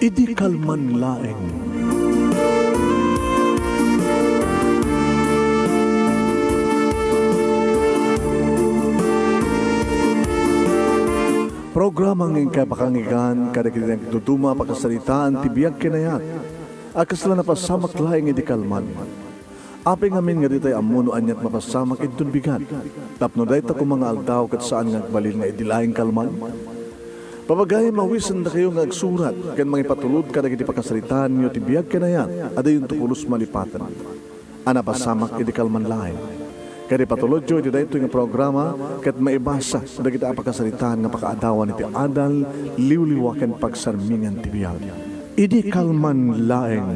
Idi kalman laeng. Programang ng kapakangigan kada kita tutuma pagkasalitaan tibiyag kinayat. Akasla na pasamak laeng idi kalman. Aping amin nga ditay amuno anyat mapasamak idun bigat. Tapno dayta ko mga aldaw kat saan nga balil nga idilaing kalman. Papagay mawisan na kayo nga agsurat kan mga ipatulod kada iti pagkasalitaan nyo tibiyag kinayat ada yung tukulos malipatan. Ana pasamak idi kalman laeng. Kaya patulod nyo, iti dahito yung programa, kat maibasa na kita pagkasalitaan nga pakaadawan iti adal, liwliwakan pagsarmingan tibiyag. Idi kalman laeng.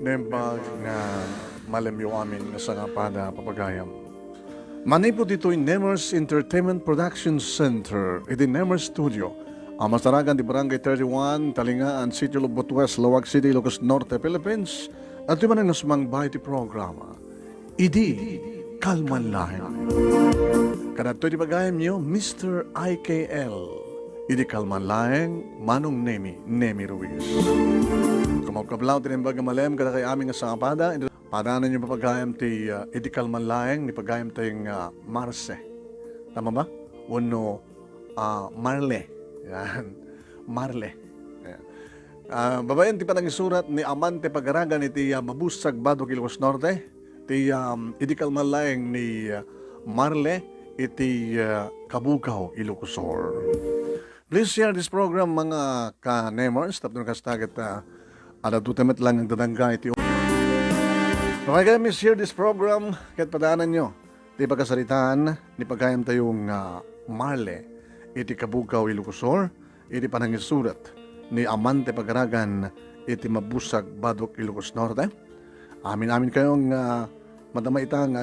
Nembag nga malamyo amin nga sa nga pada papagayam. Manay po dito yung Nemers Entertainment Production Center, iti Nemers Studio. Ang masaragan di Barangay 31, Talingaan, City Lubot West, Lawag City, Ilocos Norte, Philippines. At di man ang nasmang bahay ti programa. Idi kalman laeng. Kanato di bagayam nyo, Mr. IKL. Idi kalman laeng, Manong Nemi Ruiz. Kumagkablaw tinimbag malem kada kay aming asangapada. Padanan yung papagayam ti idi kalman laeng ni pagayam tayong Marce. Tama ba? Uno Marle. Yan. Marle. Yan. Babayan ti panang isurat ni Amante Pagaragan iti Mabusag Badog Ilocos Norte. Ti idi kalman laeng ni Marle iti Kabugaw Ilocos Sur. Please share this program mga ka-nemers. Tapos kastagat ada tutamet lang ang dadangga iti. Okay kami share this program kahit padaanan nyo. Di pagkasalitaan, ni pagkayam tayong Marle, iti Kabugaw Ilocos Sur, iti panangisurat ni Amante Pagaragan, iti Mabusag Badok Ilocos Norte. Amin kayong madama itang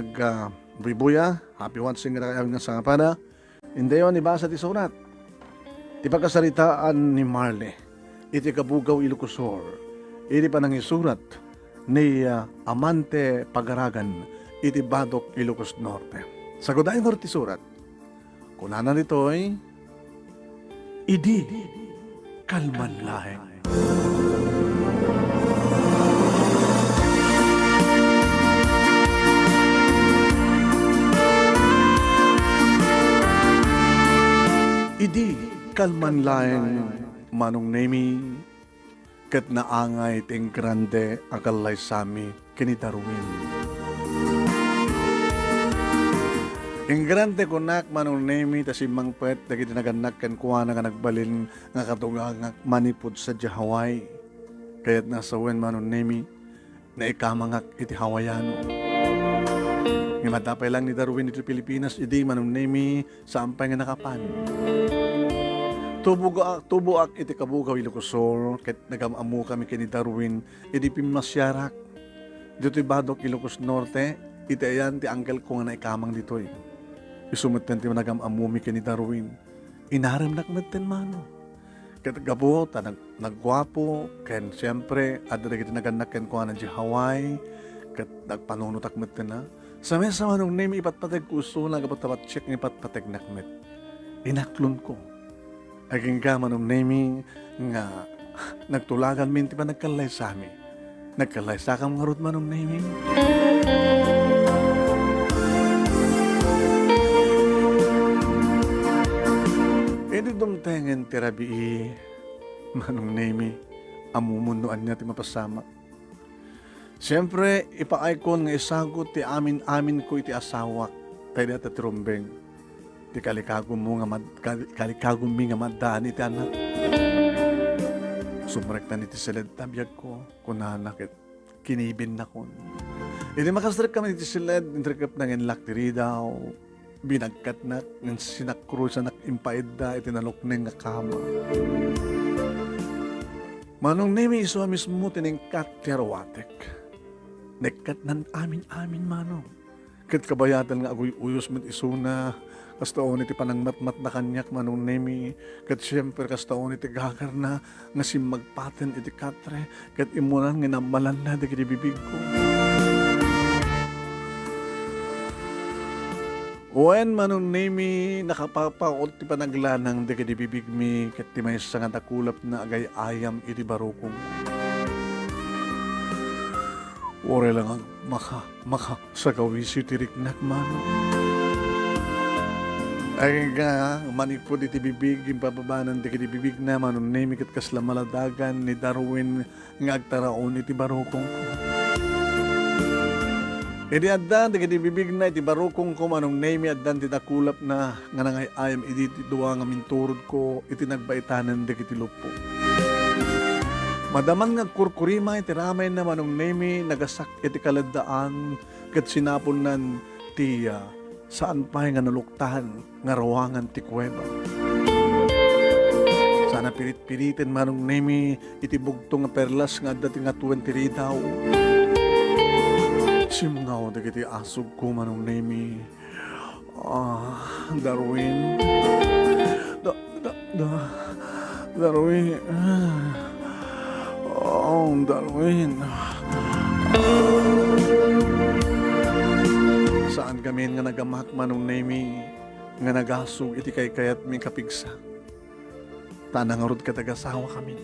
buibuya, happy once nga kayo nga sa pada. Hindi yun, ibasa ti surat. Di pagkasalitaan ni Marle, iti Kabugaw Ilocos Sur, iti panangisurat ni Amante Pagaragan iti Badok Ilocos Norte. Sa godayon ko ti surat, kunana nito ay idi kalman laeng. Idi kalman laeng Manong Nemi ket naangay ting grande akalay sami kini Darwin. Ing grande kunak Manong Nemi tasimang pet dagiti naganak ken kuana nga nagbalin nga katunga manipod sa Hawaii. Kaya't nasawen Manong Nemi na ikamangak iti Hawaiano. Nga matapay lang ni Darwin iti Pilipinas idi Manong Nemi sampay nga nakapan. Tubo ak iti Kabugaw Ilocos Sur, ket nagamamu kami kini Darwin, iti pimasyarak. Dito Badok Ilocos Norte, iti ayan ti angkel ko nga naikamang dito eh. Isumatan ti nagamamu mi kini Darwin. Inaram nakmeten mano. Ket gabo, nagwapo, ken siyempre, adra kiti naganak ken ko nga di Hawaii, ket nagpanunot akmeten na. Sa mesa Manong Nemi ipatpateg kuso na gabat check ni ipatpateg nakmet. Inaklon ko. Aging ka Manong Nemi nga nagtulagan minti pa nagkalay sa amin. Nagkalay sa kang marut Manong Nemi. Edi dumtengen tirabi Manong Nemi amumunuan niya ti mapasama. Siyempre ipaikon nga isagot ti amin ko iti asawak tayo dati trumbeng. Ti kalikagom mi nga maddaan iti anak. Sumrektan iti siled tabiyag ko, kunanak kinibin na kon. Iti makasrek kami iti siled, intrikap na nginlak tiri daw, binagkat na, ng sinakro sa nakimpaid da, iti nalukneng nga kama. Manong Nemi iso mismo tiningkat ti arwatek. Nekkat nan amin manong. Kat kabayatan nga agoy uyos met isuna, kastaon iti panangmatmat na kanyak Manong Nemi, kat siyempre kastaon iti gagar na nga si magpaten iti katre, kat imunan nga namalan na di bibig ko. Wen manong nemi nakapapaot ti panaglanang di kadi bibig mi ket ti maysa nga dakulap na agay ayam iti barukong. Ore lang ang maka sa kawisi ti riknak mano. Ay nga manipod iti bibig yung pababanan di kadi bibig na manong nemi ket kasla maladagan ni Darwin nga agtaraon iti barukong ko. Iti addan, di kiti bibig na, iti barukong ko, manong name addan, ti dakulap na, nga nangay ayam, iti duwa nga minturod ko, iti nagbaitanan, di kiti lupo. Madaman nga kurkurima, iti ramay na manong name, nagasak iti kaladaan, kat sinapon nan, ti saan pa nga naluktahan, nga rawangan ti kuweba. Sana pilit-pilitin manong name, iti bugtong nga perlas, nga dati nga 20 daw. Simngaw da kiti asog ko manong nemi. Darwin. Darwin. Darwin. Saan kami nga nagamak manong nemi nga nagasog iti kay kayat mi kapigsa. Tanangarod katagasawa kami.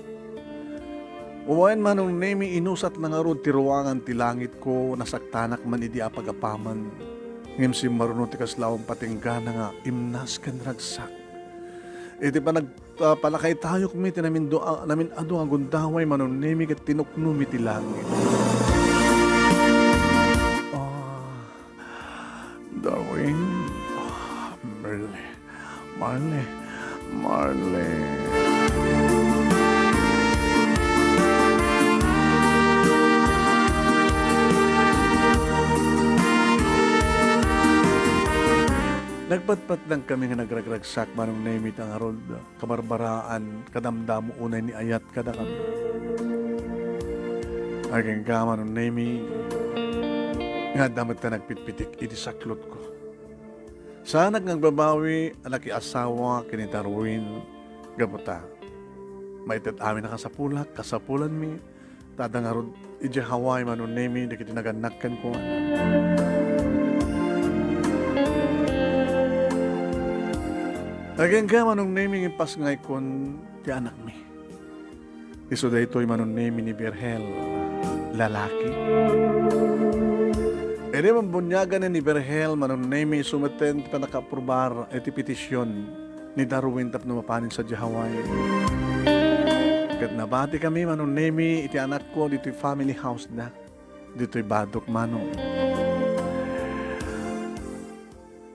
Uwain manong nemi inusat na nga ron ti ruwangan ti langit ko nasaktanak man idi apagapaman. Ngem si maruno ti kaslawang patinggana nga imnas ken ragsak. Iti pa nagpalakay tayo kumi ti namin ado nga gundaway manong nemi ket tinuknumi ti langit. Darwin. Marley. Nagpatpat lang kami nga nagragragsak manong naimit ang harod, kabarbaraan, kadamdamo unay ni ayat kada kami. Aging ka manong naimi, nga damat na nagpitpitik iti saklot ko. Sana nagbabawi, alaki asawa, kini Darwin, gabuta. Maitat amin na kasapulan mi, tadang harod, iji Hawaii manong naimi, di kiti naganakkan ko. Ageng ka manong naming ipas ngay kon ti anak mi. Iso da ito'y manong naming ni Berhel, lalaki. Ede mambunyagan ni Berhel manong naming sumaten pa nakapurbar iti petisyon ni Darwin tap mapanin sa Hawaii. Kat nabati kami manong naming iti anak ko dito'y family house na. Dito'y badok manong.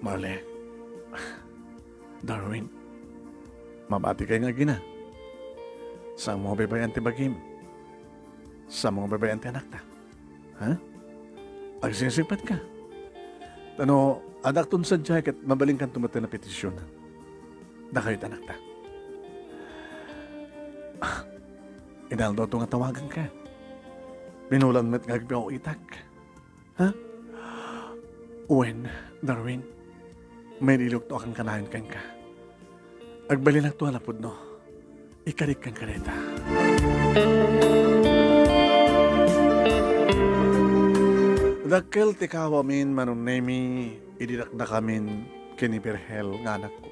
Marle. Darwin, mabati kayo nga gina. Sa mga babayan ti bagim. Sa mga babayan ti anak ta. Ha? Agsingsingpat ka. Tano, anak tun sa jacket, mabaling kang tumata na petisyon. Da kayo't anak ta. Inaldo ito nga tawagan ka. Binulan mo't ngagbiyaw itak. Ha? Uwen, Darwin, may nilog to akang kanahin kang ka. Agbali lang to halapod no. Ikarik kang kareta. Dakkel ti kawamin manong nemi ididakdakamin kini Berhel nga anak ko.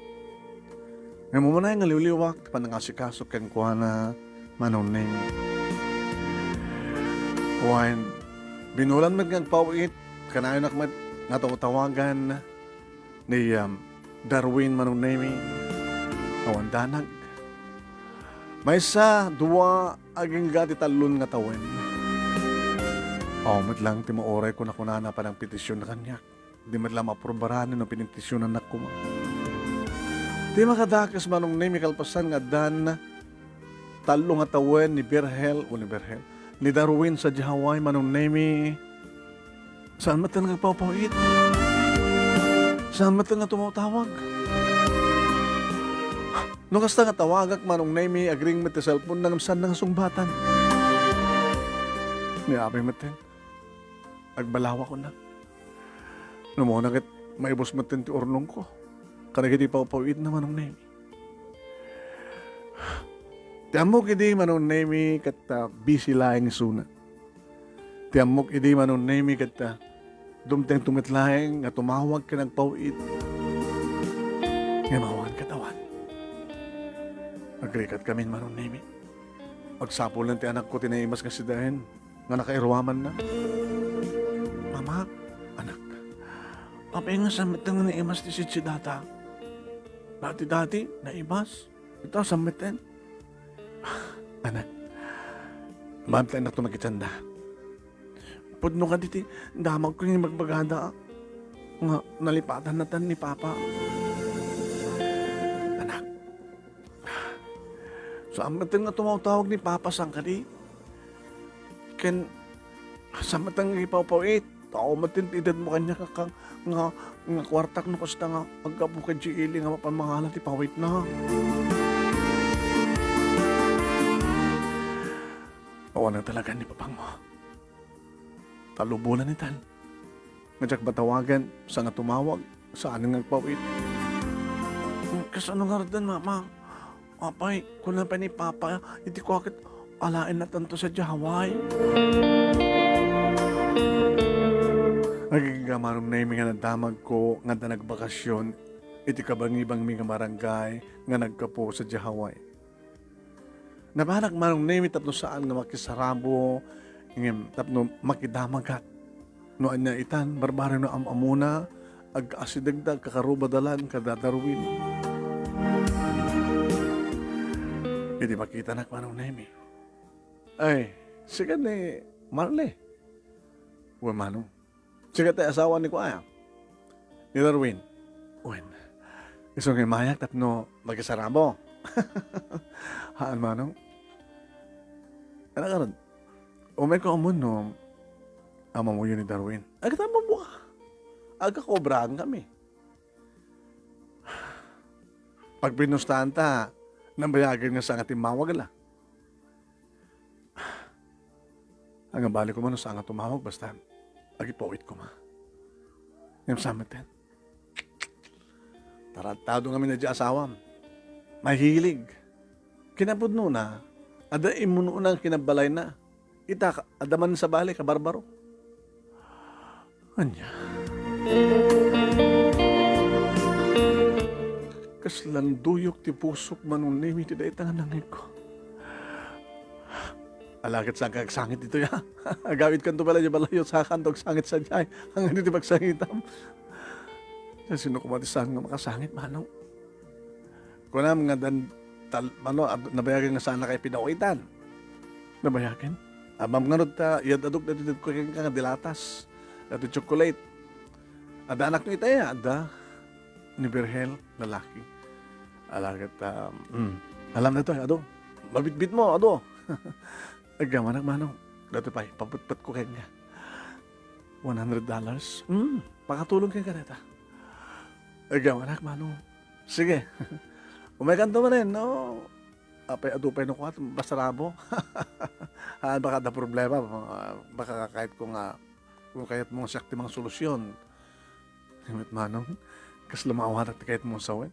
Ngayon mo na yung liwliwak panangasikasok kang kuha na manong nemi. Kuhain, binulan magpawit kanayon nga tawagan ni Darwin manong nemi. Awan danag. May sa duwa aging gati talon nga tawen. Mat lang ti maoray ko na kunana pa ng petisyon na kanya. Di matlang maprobaran ng pinitisyon na nakuma. Di makadakas manong nemi kalpasan nga dan talo nga tawen ni Berhel ni Darwin sa Hawaii manong nemi. Saan matang nagpapawit? Saan matang nga tumatawag? Nung kasta nga tawagak manong nemi agring met cellphone nang saan nga sungbatan. Ni abay maten. Agbalawa ko na. Nung na kit maibos maten ti ornong ko. Kanagiti pawpawit na manong nemi. Tiamok idi manong nemi kat busy laing suna. Tiamok idi manong nemi kat dumteng tumitlaing nga tumawag ka ng pawit. Nga mawan katawan. Agrikat kami manon nimi. Pagsapol ng ti anak ko tinaimas nga sidahin. Nga nakairwaman na. Mama, anak. Apay nga samit nga naimas ti si data. Dati-dati, naimas. Ito, samitin. Anak, mabtay na ito magkitsanda. Pudno ka diti, damag ko yung magbagada. Nga, nalipatan na tan ni Papa. Anak, samitin nga tumawtawag ni Papa sang kadi. Ken, samitin nga ipawpawit. Tao matintidad mo kanya kakang nga kwartak no kasta nga pagkabukad si ili nga mapamangalan ti pawit na. Oo na talaga ni papang mo. Talubulan ni Tan. Madyak batawagan sa nga tumawag sa anong nagpawit. Kas ano nga rin, Mama? Apay, kung na pa ni Papa, hindi ko akit alain na tanto sa Jaway. Nagigagamarong na yung mga nadamag ko nga na nagbakasyon, iti kabangibang mga barangay nga nagkapo sa Jaway. Nabanak manong name tapno saan nga makisarabo, ngem tapno makidamagat. No anya itan, barbaro no amuna, ag-asidagdag kakarubadalan kadadaruin. Hindi makita na manong name. Ay, sige ni Marley. Uwe manong. Sige tayo asawa ni Kuya. Ni Darwin. Uwen. Isong imayak tapno makisarabo. Haan manong. Ano ka rin? Umay ko amun no, ama mo yun ni Darwin. Agad ang mabuka. Aga kobraan kami. Pag pinustahan ta, nambayagan nga sa ating mawag la. Hanggang balik ko man sa nga tumawag, basta agipawit ko ma. Ngayon sa amin din. Taratado kami na di asawam. Mahilig. Kinapudno na. Ada imuno na kinabalay na. Ita, adaman sa bali, kabarbaro. Anya. Kaslanduyok ti pusok manunimi ti da itangan nangin ko. Alakit sa kagsangit dito ya. Agawit kan to pala niya balayo sa kantog sangit sa jay. Hanggang dito magsangitam. Sino ko matisang nga makasangit, manong? Kunam nga dan nabayagan nga sana kay pinawitan. Nabayagan? Amam nga rin ta, yadadok na dito ko nga dilatas. Dito chocolate. Ada anak nyo itaya, ada. Ni Berhel, lalaki. Alagat, alam na ito, ado. Mabitbit mo, ado. Agamanak manong. Dito pa, paputpat ko kaya nga. $100. Pakatulong kaya ka neta. Agamanak manong. Sige. Umaganto mo rin, no? Apay adupay no ko at basarabo. Baka da problema. Baka kahit kung kahit mong sakti mga solusyon. Himit manong, kas lumawa at kahit mong sawin.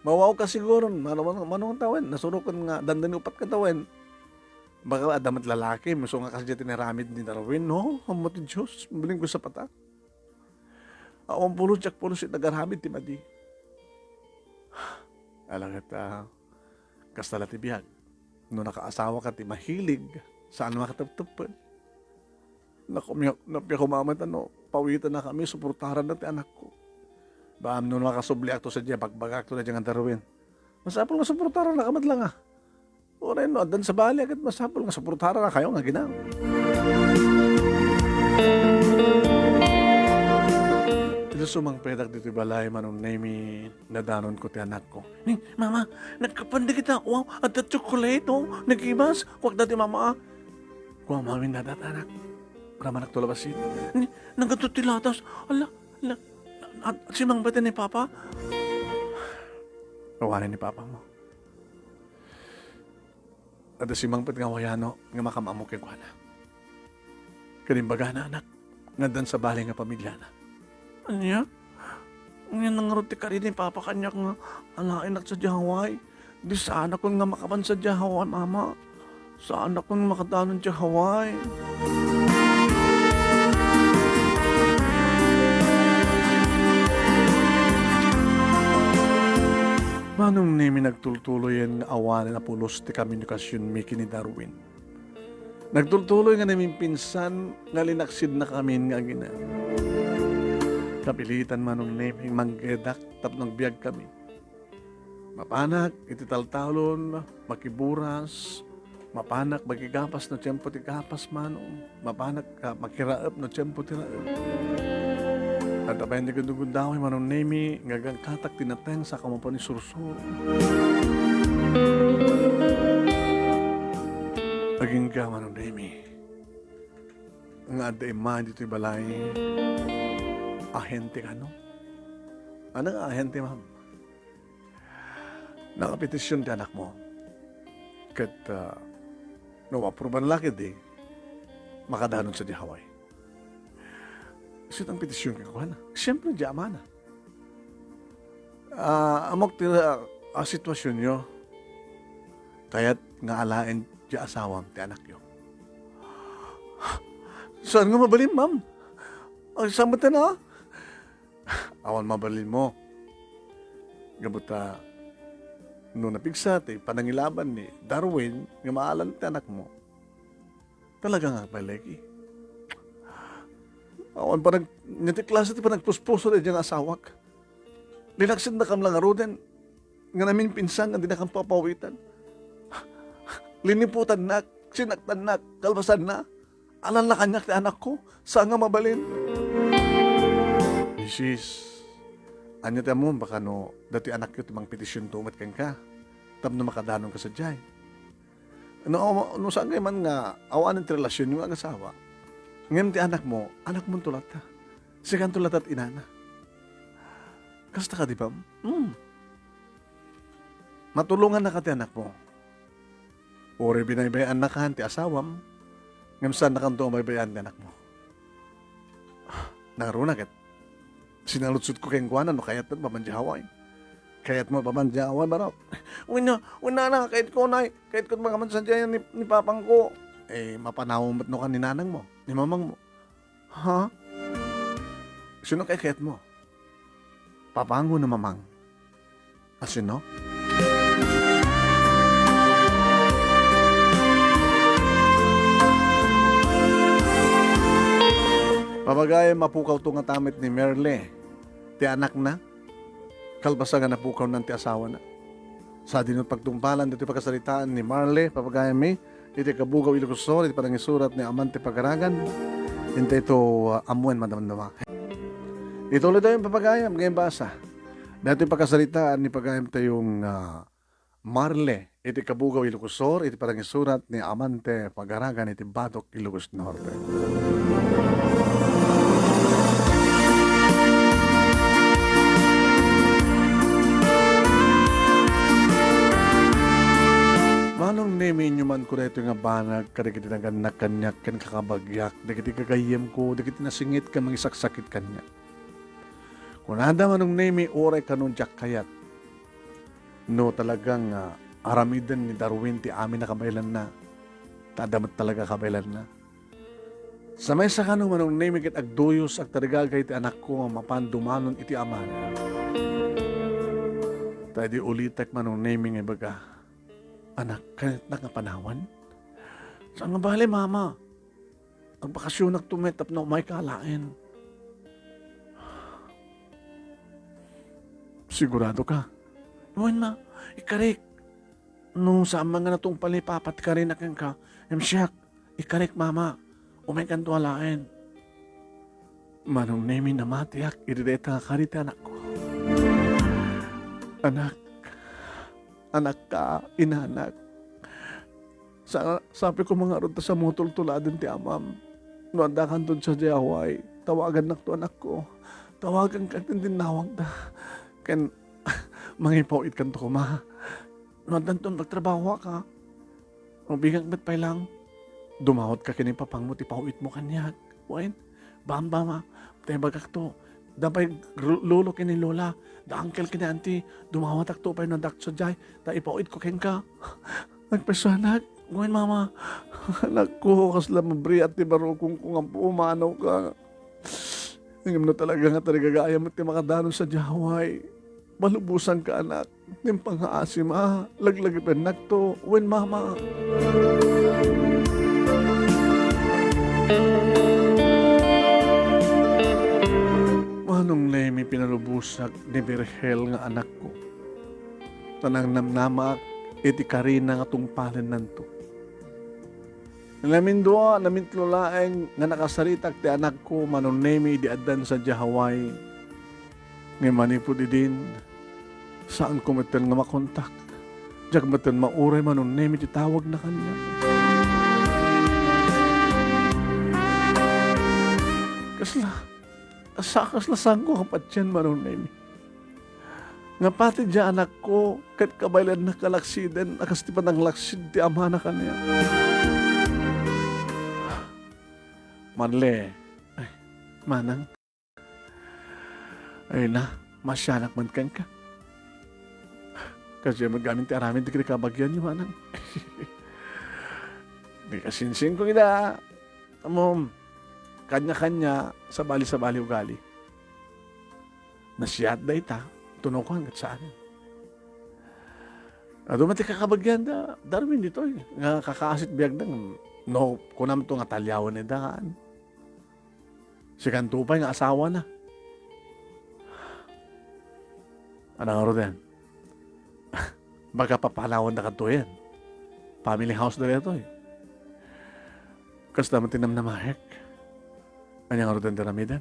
Mawaw ka siguro, manong tawin. Nasurukan nga, dandan upat ka tawin. Baka adamat lalaki, maso nga kasi dyan tinaramid ni Darwin, no? Hamot Diyos, maling ko sa pata. Awang pulo, tsak pulo si nagaramid, timadi. Alangat, kastala ti biyag. No nakaasawa ka ti mahilig, saan makataptapan? Napya kumamat, pawitan na kami, suportaran na ti anak ko. Baam no nakasubli akto sa diya, bagbagak to na diyang Darwin. Masapol nga suportaran na kamat lang O rin, no, adan sa bali, agad masapol nga suportaran na kayo nga ginaw. Sumang pedak dito balay manong name nadanon ko ti anak ko. Ning, mama, nagkapanda kita. Wow, at the chocolate, oh. Nag-ibas. Huwag dati mama. Kuha mamin na dat anak. Kura manak tulabasin. Ning, nagatot ti latas. Ala. Simang bata ni Papa? Kawanin ni Papa mo. At simang pati nga wayano nga makamamok yung kuha na. Kanimbaga na anak. Ngadan sa balay nga pamilya na. Anya? Ngayon nangarot ti ka rin ni Papa kanyak nga alain ak sa Jaway. Di sana kung nga makapan sa Jaway, Mama. Sana kung makadanon sa Jaway. Manong nimi nagtultuloy yan nga awanan na pulos ti komunikasyon mi kini Darwin. Nagtultuloy nga namin pinsan nga linaksid na kami nga gina. Kapilitan manong nimi manggedak tapno biyag kami. Mapanak, iti taltalon, makiburas, mapanak, magigapas no tiyempo ti gapas manong, mapanak, makiraap no tiyempo ti raap. At apay hindi gundagundaway manong nemi, ngagang katak tinateng sa kamapan ni sursuro. Aging ka manong nemi, nga ada ima dito'y balay, ahente ka no? Ano nga ahente ma'am? Nakapetisyon ti anak mo. Kat, apruban lakid makadanon sa di Hawaii. Sitang petisyon ka kuha na. Siyempre, di amana. Amok tira sitwasyon nyo, kaya't nga alain di asawam ti anak nyo. Saan nga mabalin, ma'am? Ang samot na. Awan mabalin mo. Gabuta, no napigsa, panangilaban ni Darwin, nga maalan ti anak mo, talaga nga palagi. Awan pa niti klase ti pa nagpuspuso rin yung asawak. Linaksid na kam lang aroden, nga namin pinsan, nga di na kam papawitan. Liniputan na, sinaktan na, kalbasan na, alam na kanyak ti anak ko, saan nga mabalin? Mrs. Anya tayo mo, baka no, dati anak ko timang petisyon tumat kang ka. Tapno makadanon ka sa jay. No saan kayo man nga, awan ng relasyon yung asawa. Ngayon ti anak mo tulat ka. Sikan tulat at inana. Kasta ka di ba? Matulungan na ka ti anak mo. Uri binaybayan na ka ti asawam. Ngayon saan na kanto ang baybayan ti anak mo. Narunagat. Sinalutsut ko kayong kuwanan, no, kaya't mo pamanjahaway. Kaya't mo pamanjahaway, barok. Wala na, kahit ko na, kahit ko mga mansadyayan ni papang ko. Mapanawang no ka ni nanang mo, ni mamang mo. Ha? Sino kayat mo? Papango na mamang. Sino? Pamagay mapukaw to nga tamit ni Merle. Ti anak na. Kalbasa nga napukaw ng ti asawa na. Sa dinot pagtumpalan dito pagkasalitaan ni Marle, papagay mi, iti kabugaw Ilocosur, iti panangisurat ni Amante Pagaragan. Inte ito amuen madamdama. Ito ulit tayong papagayam, ngayon basa. Dito yung pagkasalitaan ni pagayam tayong Marle, iti kabugaw Ilocosur, iti panangisurat ni Amante Pagaragan, iti Batok Ilocos Norte. Manong nemi nyo man ko dito nga banag, kadagiti naganak kanyak, kan kakabagyak, dagiti kagayem ko, dagiti nasingit ka mangisaksakit kanyak. Kung nada manong nemi, oray kanong jak kayat. No talagang aramidan ni Darwin ti amin na kabaylan na. Tadamat talaga kabaylan na. Sa may sa kanong manong nemi kit agduyos ag tarigagay ti anak ko mapandumanon iti amana. Tayo di ulitak manong nemi nga baga. Anak, kanit na nga panawan? Saan nga bali, mama? Ang bakasyon nagtumetap na umay kalain. Sigurado ka? Nuwan ma, ikarik. Nung sama nga na itong palipapat ka rin akang ka, siyak, ikarik mama, umay kanto alain. Manong nemi na matiyak, irireta ka karita anak ko. Anak ka, inanak. Sabi ko mga ronta sa mutultuladin ti amam. Nuanda kan doon sa Hawaii. Tawagan na to anak ko. Tawagan ka din nawag da. Ken, mangipawit kan to ko ma. Nuanda to magtrabaho ka. Ang bigang ba't pa lang. Dumawat ka kini papang mo, tipawit mo kanyag. Wain, bamba ma. Tayo bagak to. Dabay lolo kini lola, da uncle kini auntie, dumawatak to pa yung nadak sa jay, da ipawid ko ken ka. Nagpasanak, ngayon mama, anak ko, kasla mabri at tibaro kung ang pumanaw ka. Ngayon na talaga nga talaga gaya mo ti makadanon sa Hawaii. Malubusan ka anak. nim pangaasim laglagi penak to, wen mama. Manong nemi pinalubusak ni Birhel nga anak ko. Tanang namnamak, iti karina nga tungpalin nanto. Namin doa, namin tlulaeng nga nakasaritak ti anak ko, manong nemi di adan sa Jahaway. Nga manipod idin, saan ko matan nga makontak. Diyak matan mauray manong nemi ti tawag na kanya. Kasla sangko kapatyan manong nemi. Nga pati dya anak ko, kat kabaylan na kalaksiden, akastipan ng laksid ti ama na kanya. Manle, ay, manang, ay na, masyanak man kan ka. Kasi magamit ti aramin, di ka kabagyan niyo, manang. Di kasinsing ko ina, kanya-kanya, sabali-sabali ugali. Nasiyat da ita, tunukan kat saan. Dumati kakabagyan da, Darwin dito eh. Nga kakaasit biyag da, no, kunam to nga talyawan ni daan. Si Kantupay nga asawa na. Anong aro din? Baga papalawan na kanto yan. Family house na ito eh. Kas naman tinam na mahek. Anyang aro din daramidan.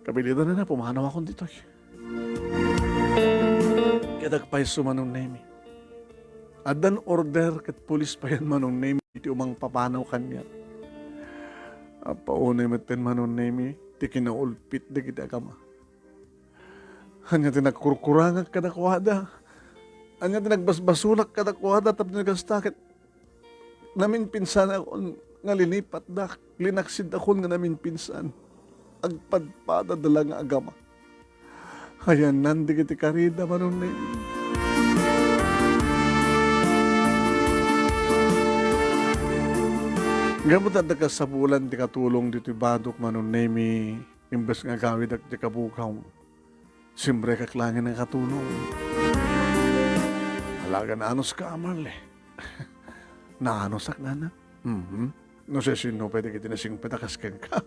Kabilidan na pumanaw akong dito eh. Kaya nagpay sumanong nemi. Adan order kat pulis pa yan manong nemi. Iti umang papanaw kanya. Paunay matin manong nemi. Ti kinaulpit da kita kama. Hanya tinagkurkurangan kadakwada. Hanya tinagbasbasulak kadakwada. Tapos nagastakit. Namin pinsan ako nga linipat da. Linaksid ako nga namin pinsan. Agpadpada dala nga agama. Hayan nandi kiti karida manong nemi. Gamot at sa bulan di katulong dito badok manon nemi imbes nga gawid at di kabukaw. Simbre kaklangin ng katulong. Halaga na anos ka amarle. Naanosak na na. No sé sino pwede kita nasing petakaskan ka.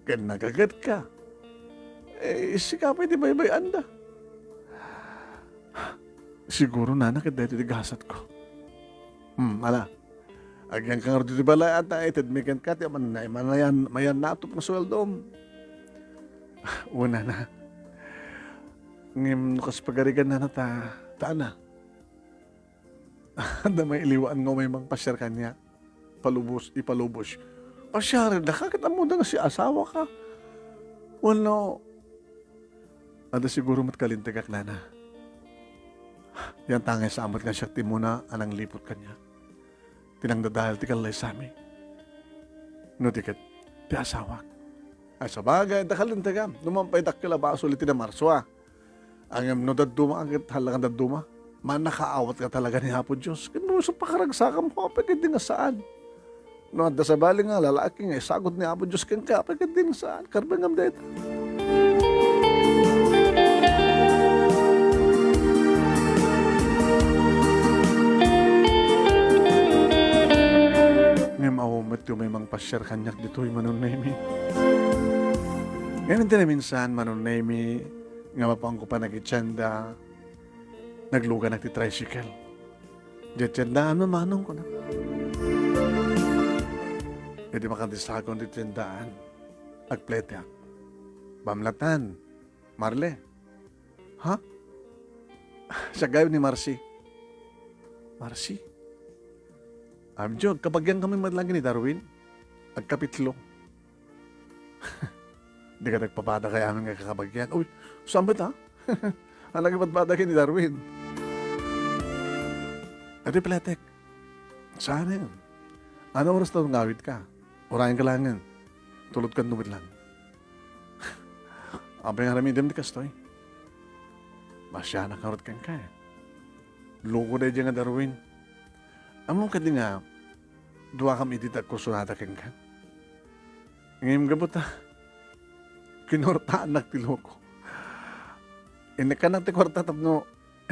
Kan nagagat ka. Sika pwede bay anda. Siguro nanak dito di gasat ko. Ala. Agyan kang dito bala ata ited mikan ka ti mayan natop na sweldom. Una na. Ngim nukas pagarigan na taana. Anda may iliwaan nga may mang pasyar kanya. Ipalubos. Pasyar, nakakita mo na nga si asawa ka. Wala. Ada siguro matkalintagak na. Yan tangay sa amat nga siya timuna anang lipot kanya. Tinangdadahal ti kalay sa amin. No tiket, ti asawak. Ay sa bagay, dakalintagam. Numampay dakila ba ulit na marswa. Ang no daduma, ang halagang daduma. Man nakaawat ka talaga ni Hapo Diyos. Kano sa pakaragsakam mo, apagad din nga saan. No, da sa bali nga, lalaki nga, isagot ni Hapo Diyos kan ka, apagad din nga saan. Karbangam dito. Ngayon maumat yung may mga pasyar kanyak dito yung manunaymi. Ngayon din na minsan manunaymi, nga mapang ko pa nag-itsanda, nagluga nagti-tricycle. Diyetsandaan mo manong ko na. E di makandisakon diyetsandaan, agplete ak. Bamlatan, Marle. Ha? Siya gayon ni Marcy. Marcy? Jog, kapag yan kami madlagi ni Darwin, agkapitlo. Di ka nagpapada kaya amin nga kakabagyan. Uy, saan ba't ha? Ang nagpapada kayo ni Darwin. Adi Pletek, saan yun? Ano oras na ngawit ka? Urayan ka lang yan. Tulad ka numit lang. Abay nga rami dem di kastoy. Masya nakarot kang ka eh. Loko na dyan nga Darwin. Among ka din nga, duwa kami ditag ko sunata kang ka. Ngayon gabot ha, kinortaan nagtilo ko. Inikanak ti kwarta tapno,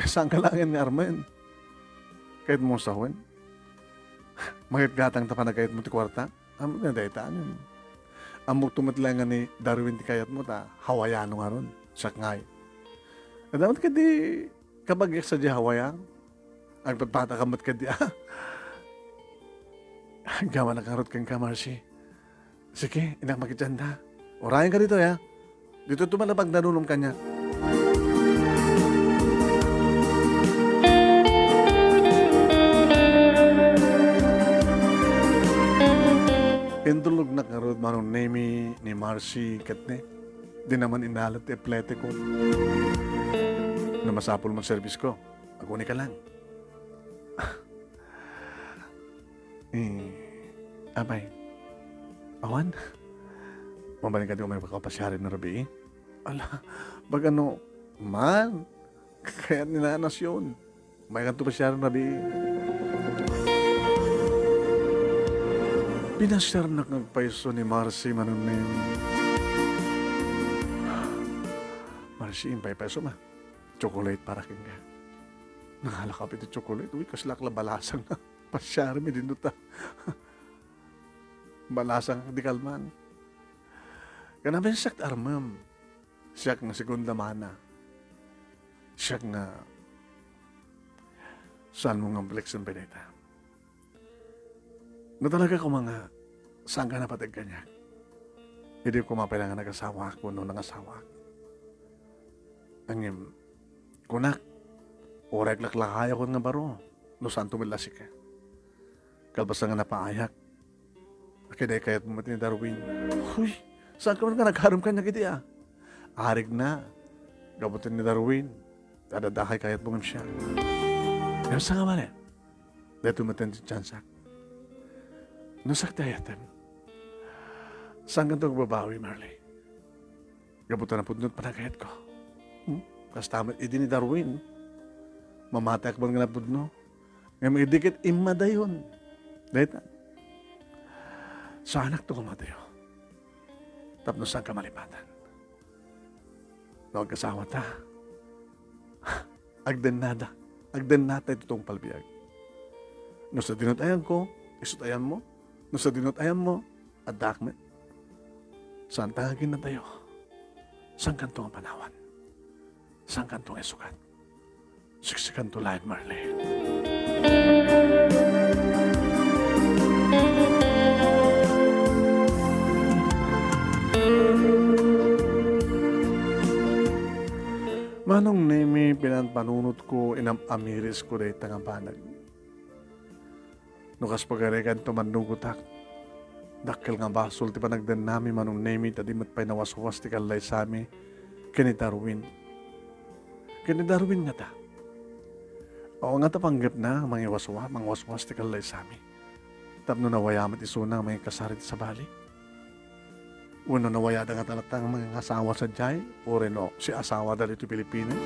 saan ka langin nga armen? Kahit mo sahon. Magitgatang tapan na kahit mo ti kwarta. Amo na daytaan yun. Amo tumatla nga ni Darwin ti kayat mo ta, hawayano nga ron. Siyak ngay. Dapat ka di kabagyak sa di hawayan. Ang patpata kamot ka di gawa na karot kang kamarsi. Sige, inak makitanda. Orayan ka dito ya. Dito tumalabag nanunom kanya. Indulog na karot manong Nemi ni Marcy katne. Di naman inalat eplete ko. Na masapol mo service ko. Ako ni ka lang. Abay. Awan? Mabaling ka di ko may pakapasyarin na rabi. Ala, bag ano, man, kaya ninanas yun. May kanto pasyarin na rabi. Pinasyar na nagpaiso ni Marcy manunin. Marcy, impay peso ma. Chocolate para king ka. Nangalakap ito chocolate. Uy, kaslakla balasang na. Pasyari mi din ta. Balasang di kalman. Kanamin siyak armam. Siyak nga segunda mana. Siyak nga saan mo nga baleksan pa dita. Na talaga ko mga saan ka napatag kanya. Hindi ko mapailangan nag-asawa ko noong nang-asawa. Ang kunak, orek laklakaya ko nga baro. No saan tumilasik ka. Kalbasa nga napaayak. Akiday kaya't mo ni Darwin. Huy, saan ka man ka nagharam kanya kiti Arig na. Gabutin ni Darwin. Dadadahay kaya't mo siya. Pero saan nga man Dito matin si Chansak. Nasak tayatan. Saan ka ito babawi, Marley? Gabutan na pudnot panagayat ko. Kastamat idi ni Darwin. Mamatay akbang nga na pudno. Ngayon magdikit imadayon. Dahil sa anak to kumatayo. Tapno saan ka malipatan. Nawag kasawa ta. Agdan nada. Agdan nata itong palbiyag. No sa dinutayan ko, isutayan mo. No sa dinutayan mo, adakmet. Saan tangagin na tayo? Saan kantong ang panawan? Saan kantong esukat? Siksikan to live, Marley. Manong Nemi pinanpanunot ko inam-amiris ko day tangabanag. Nukas pagarekan to manugutak. Dakil nga basol ti panagdan nami manong Nemi tadi matpay nawaswas ti kalay sami kini Darwin. Kini Darwin nga ta. Oo nga ta panggap na mga waswas ti kalay sami. Tapno nawayamat isuna mga kasarit sa bali. Uno nawayada nga talatang mga asawa sa Jai, o reno si asawa dali ito Pilipinas.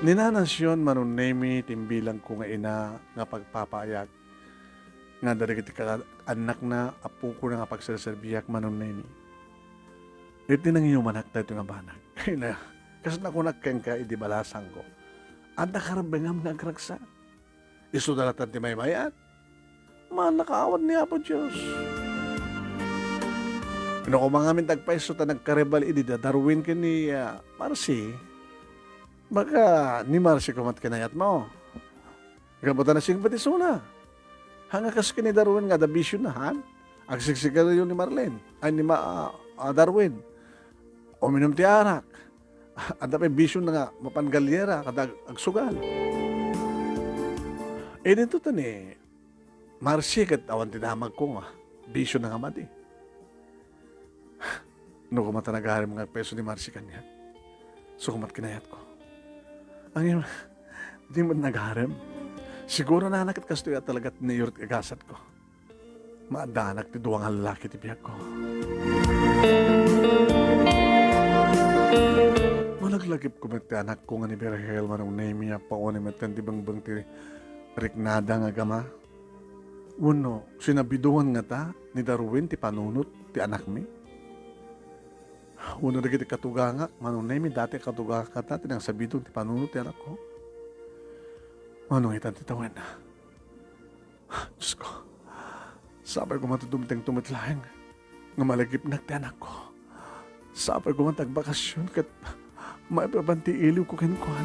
Ninanasyon manon Nemi timbilang ko nga ina nga pagpapayag. Nga dari kiti anak na apo ko na nga pagsaserbiyak manon Nemi. Iti nang iumanak tayo nga banag. Kasi na kunak keng ka idibalasang ko. At nakarabangam nga agragsa. Isu dalatan ti may mayat. Nakaawan niya po Diyos. Ano ko mga amin tagpaiso ta nagkarebal idi da Darwin ka ni Marcy. Baka ni Marcy kumat kinayat mo. Ikabutan na siyang batisuna. Hanga kas ni Darwin nga da bisyo na han. Agsiksika yun ni Marlene. Ay ni Darwin. Uminom ti arak. At may bisyo na nga mapanggalyera kada agsugal. Dito to ni Marcy kat awan tinamag ko nga. Bisyo na nga mati. No kumata nag-aarim mga peso ni Marcy kanya. So kumat kinayat ko. Ang di mo nag-aarim. Siguro na nakit kastoy at talagat ni Yurt agasat ko. Maadanak ti duwang halaki ti biyak ko. Malaglagip ko ti anak ko nga ni Berhel manong Nemi pa o ni matan di bang ti riknada nga gama. Uno, sinabiduhan nga ta ni Darwin ti panunot ti anak mi. Uno na kita katuganga, manong nemi dati katuganga kata, tinang sabidong ti panunod ti anak ko. Manong itan titawan na. Diyos ko, sabay ko matutumteng tumitlaeng, nga malagip na ti anak ko. Sabay ko matagbakasyon, kat maipabanti iliw ko kinukuha.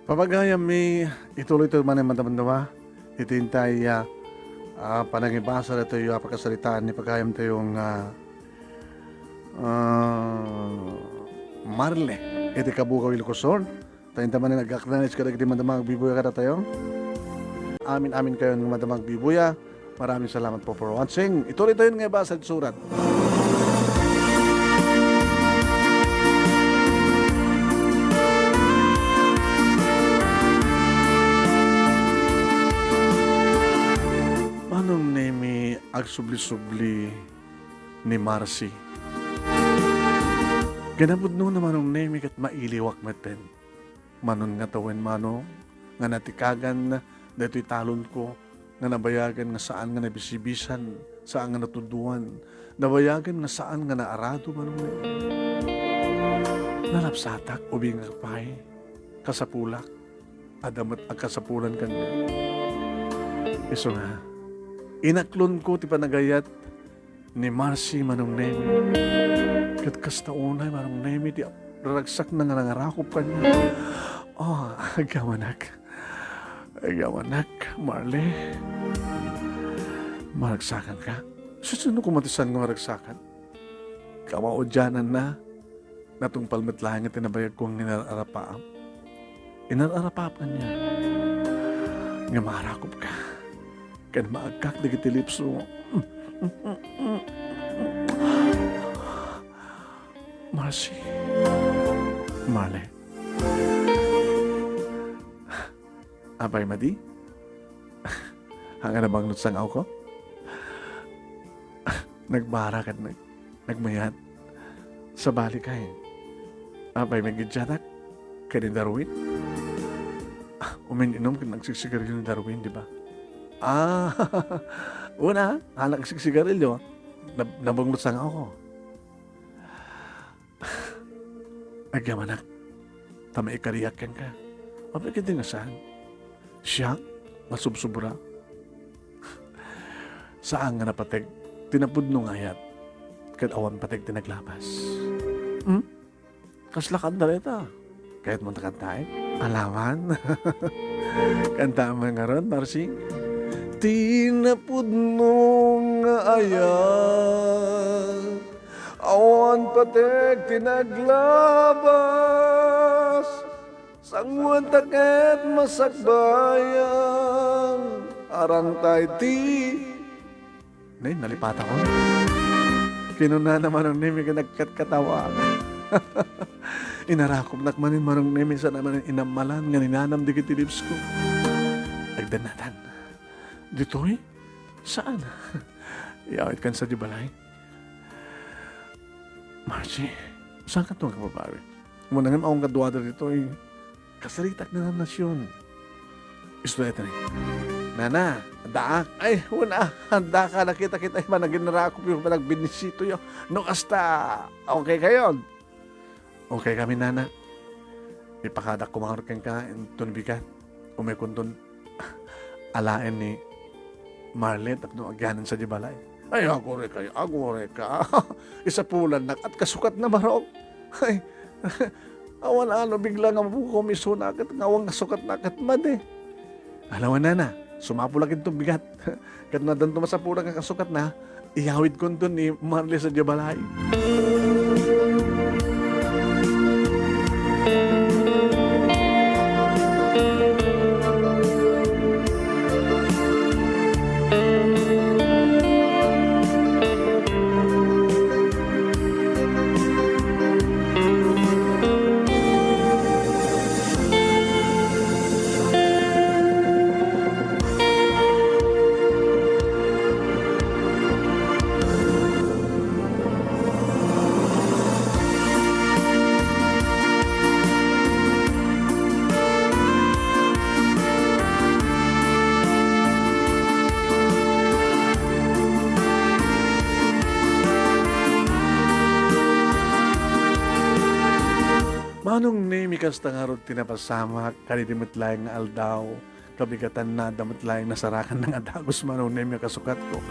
Papagayam mi ituloy ito man ang mandamandawa. Itintay panangibasa na ito yung apakasalitaan ni pagayam ito yung Marle. Iti kabukaw ilukosor. Tayo man na nag-acknowledge ka na iti mandamang bibuya ka na tayo. Amin kayo ng mandamang bibuya. Maraming salamat po for watching. Ituloy ito yung nga basa at surat. Manong nemi agsubli-subli ni Marcy. Ganapod no na manong nemi kat mailiwak maten. Manon nga tawen mano, nga natikagan na dato'y talon ko, nga nabayagan nga saan nga nabisibisan, saan nga natuduan, nabayagan nga saan nga naarado manong nemi. Nalapsatak ubing agpay, kasapulak, adamat agkasapulan kanya. Iso nga, inaklon ko ti panagayat ni Marcy manong nemi. Kat kastaunay manong nemi ti ragsak na nga nangarakop kanya. Oh, agawanak. Agawanak, Marley. Maragsakan ka? Susunod ko matisan nga maragsakan. Kawaodyanan na natong palmetlahan nga tinabayag kong inararapaam. Inararapapan niya. Nga marakop ka. Kan maagkak di kitilips mo. Marcy. Marley. Abay madi? Hanga na bang nutsangaw ko? Nagbara ka nagmayat. Sa balik ka eh. Abay magidyanak. Kaya ni Darwin? Umininom ka nagsisigarilyo ni Darwin, di ba? Una, anak sigarilyo. Nabanglot sang ako. Agamanak, tama ikariyak ka. Apa ka din saan? Siya, masubsubra. Saan nga napateg? Tinapod nung ayat. Kadawan pateg tinaglapas. Kaslakan na rin ito. Kahit mo nakantay. Alaman. Kanta mo nga ron, Marcy. Tinapod nung ayat. Awan patek tinaglabas, sangwan taket masakbayan, arang tay ti. Nay, nalipat ako. Kinuna naman ang nimi ka nagkatkatawa. Inarakop nakmanin marang nimi sa naman inamalan nga ninanam di kitilips ko. Agdanatan. Dito'y? Saan? Iawit kan sa di balay? Marcy, saan ka itong kababawi? Muna nga akong kaduwada dito ay kasalitak na ng nasyon. Isto na ito Nana, handa ay, una, handa ka, nakita kita, iba, naginara ako, yung nagbinisito yun. No, hasta, okay kayo? Okay kami, Nana. Ipakadak kumakarken ka, tunbigat, umikuntun, alain ni Marlet, at no, agyanan sa Jibalay. Ay, agore ka. Isa pulan na, at kasukat na barok. Ay, awan ano, bigla nga mabukumiso na agad, ngawang kasukat na agad made. Alam mo, Nana, sumapulagin itong bigat. Kat na doon tumasapulang ang kasukat na, ihawid ko doon ni Marlet sa Jibalay. Manong name ikas tangarot tinapasamak, kanidimot laing nga aldaw, kabigatan na damot laing nasarakan ng adagos manong name kasukat ko.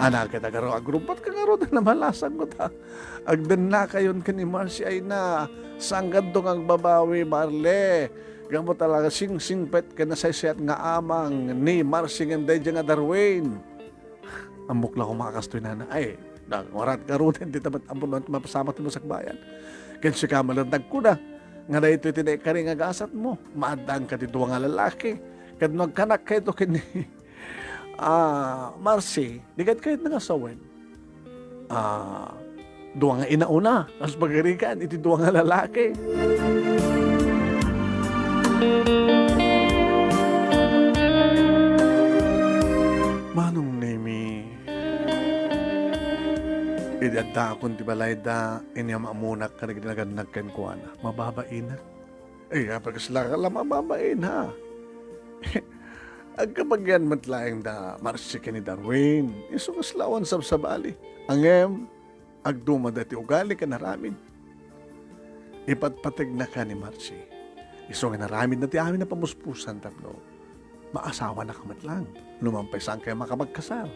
Anak kita karo, agrupat ka karo na malasan ko ta. Agdan na kayon ka ni Marcy ay na, sanggad dong ang babawi, Marle. Gamo talaga sing-singpet ka na saysayat nga amang ni Marcy ng dayja nga Darwin. Amok lang ko makakastoy na na, ay, warat ka ro din, di tamat ampun mapasamat mo sa bayan. Kaya siya ka malandag ko na, nga na ito tinay ka rin agasat mo, maadang ka dito nga lalaki, kad magkanak kayo kini, Marcy, di kat kahit nangasawin, duwa nga inauna, as pagarikan, iti duwa nga lalaki. Manong nemi, idadda akong tibalay da, inyam amunak ka nagdinaganag kuana. Mababain na. Eh, pagkasla ka lang mababain ha. Agkapagyan matlaing da, Marcy ka ni Darwin. Iso kaslawan sabsabali. Angem, agduma dati ugali ka naramin. Ipatpatig na ka ni Marcy. Iso nga naramin na ti amin na pamuspusan tatlo. Maasawa na kamatlang. Lumampay saan kayo makapagkasal.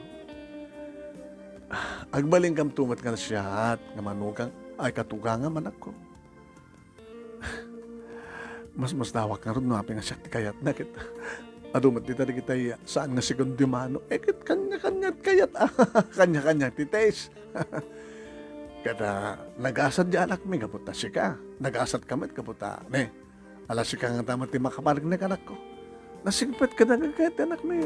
Agbaling kam tumat ka na siya at nga manugang ay katugangan man ako. Mas dawak nga rin napi nga siya ti kayat na kita. Adumat dita di kita iya. Saan nga segundo mano? Kit kanya-kanya kayat. Kanya-kanya ti taste. Kada nag-asad di anak mi kaputa siya ka. Nag-asad kamit kaputa. Ne, alas siya ka nga tamat ti makapalag na anak ko. Nasingpet ka na kagayat anak mi.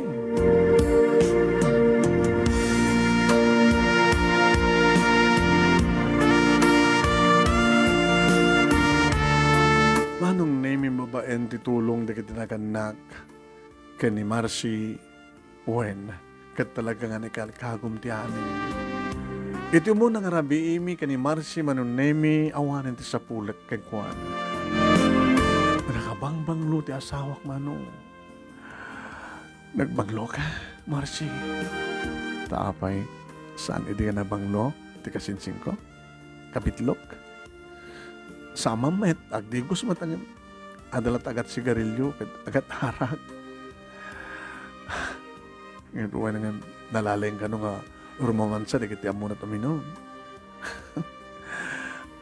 Manong name mo ba en titulong di kitinagannak ka ni Marcy Wen kat talaga nga nikalkagum ti amin. Ito mo nang rabi imi ka ni Marcy manong name awanin ti sa pulat kay Kwan. Nakabangbanglo ti asawak manong. Nagbanglo ka, Marcy. Taapay, saan hindi ka nabanglo? Ti kasinsing ko? Kabitlok? Sama met, agdigos matangin. Adalat agat sigarilyo, agat harak. Ngayon, uwan nga, nalalayang ka nung rumamansa, di kiti amo na tuminom.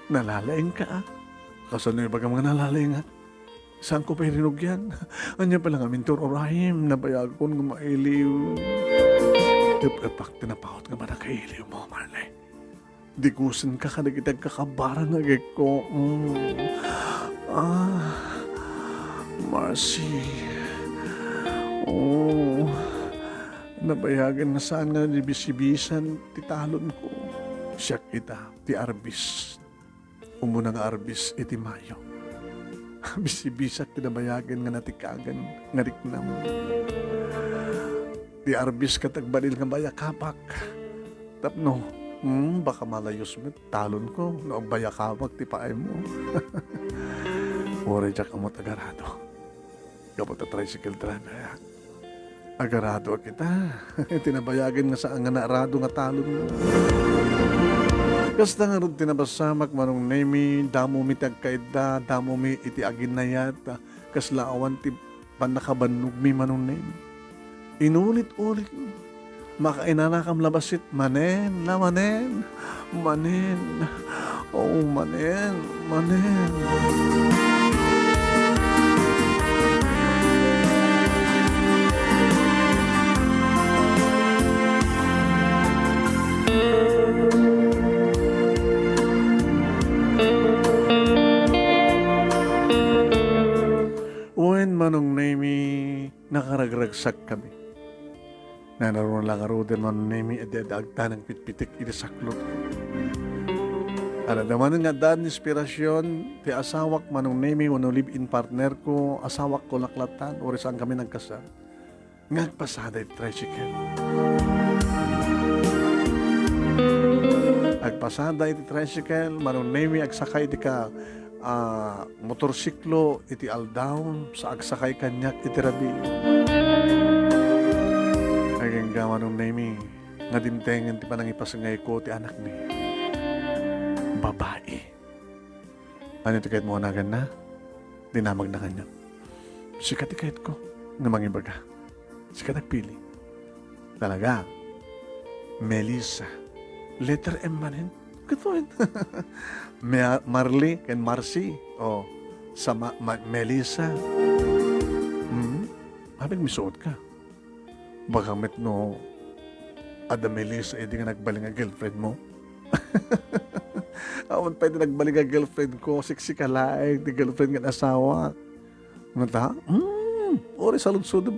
Nalalayang ka, Kaso na yung baga mga nalalayang, saan ko pa irinog yan? Anya pala nga, Mintor Orahim, nabayag ko nga mailiw. Ipapak, tinapakot nga ba na kailiw mo, Marley? Dikusin ka ka, nagitag kakabara nga ko. Marcy. Nabayagan na saan nga nibisibisan ti talon ko. Siya kita, ti Arbis. Umuna nga Arbis, iti Mayo. Bisibisak tinabayagan nga natikagan, nga riknam. Ti Arbis katagbalil nga bayakapak. Tapno, baka malayos mo, talon ko, noong bayakapak ti paay mo. Ore jak ang matagarado. Kapag tricycle driver. Agarado kita. Tinabayagan nga sa nga naarado nga talon mo. Kasta nga rin tinabasamak manong nemi, damo mi tagkaida, damo mi iti aginayat, kasla awan ti panakabannog mi manong nemi. Inulit-ulit, makainanakam labasit, manen, la manen, manen, oh manen, manen. When manong nemi, nakaragragsak kami. Naroon lang aro din manong nemi, adi-agta ng pitpitik, inisaklot. Ano naman nga daan inspirasyon, ti asawak manong nemi, wano live-in partner ko, asawak ko laklatan, oras saan kami nagkasal. Ngagpasada iti tricycle. Agpasada iti tricycle, manong nemi, agsakay iti ka, motorsiklo iti aldaw sa agsakay kanyak iti rabi. Aging gawa nung nemi nga dimtengen ti panang ipasangay ko ti anak ni babae. Ano iti kahit mo anagan na? Dinamag na kanya. Sikat ti kahit ko nga mangibaga. Sikat nagpili. Talaga. Melissa. Letter M manin. Katoin. Marley and Marcy. O, sa Melissa. Habig misuot ka. Baka met no, ada Melissa, edi nga nagbaling nga girlfriend mo. Awan pa edi nagbaling nga girlfriend ko, siksi ka laing, di girlfriend nga asawa. Nata? Ori saludsud.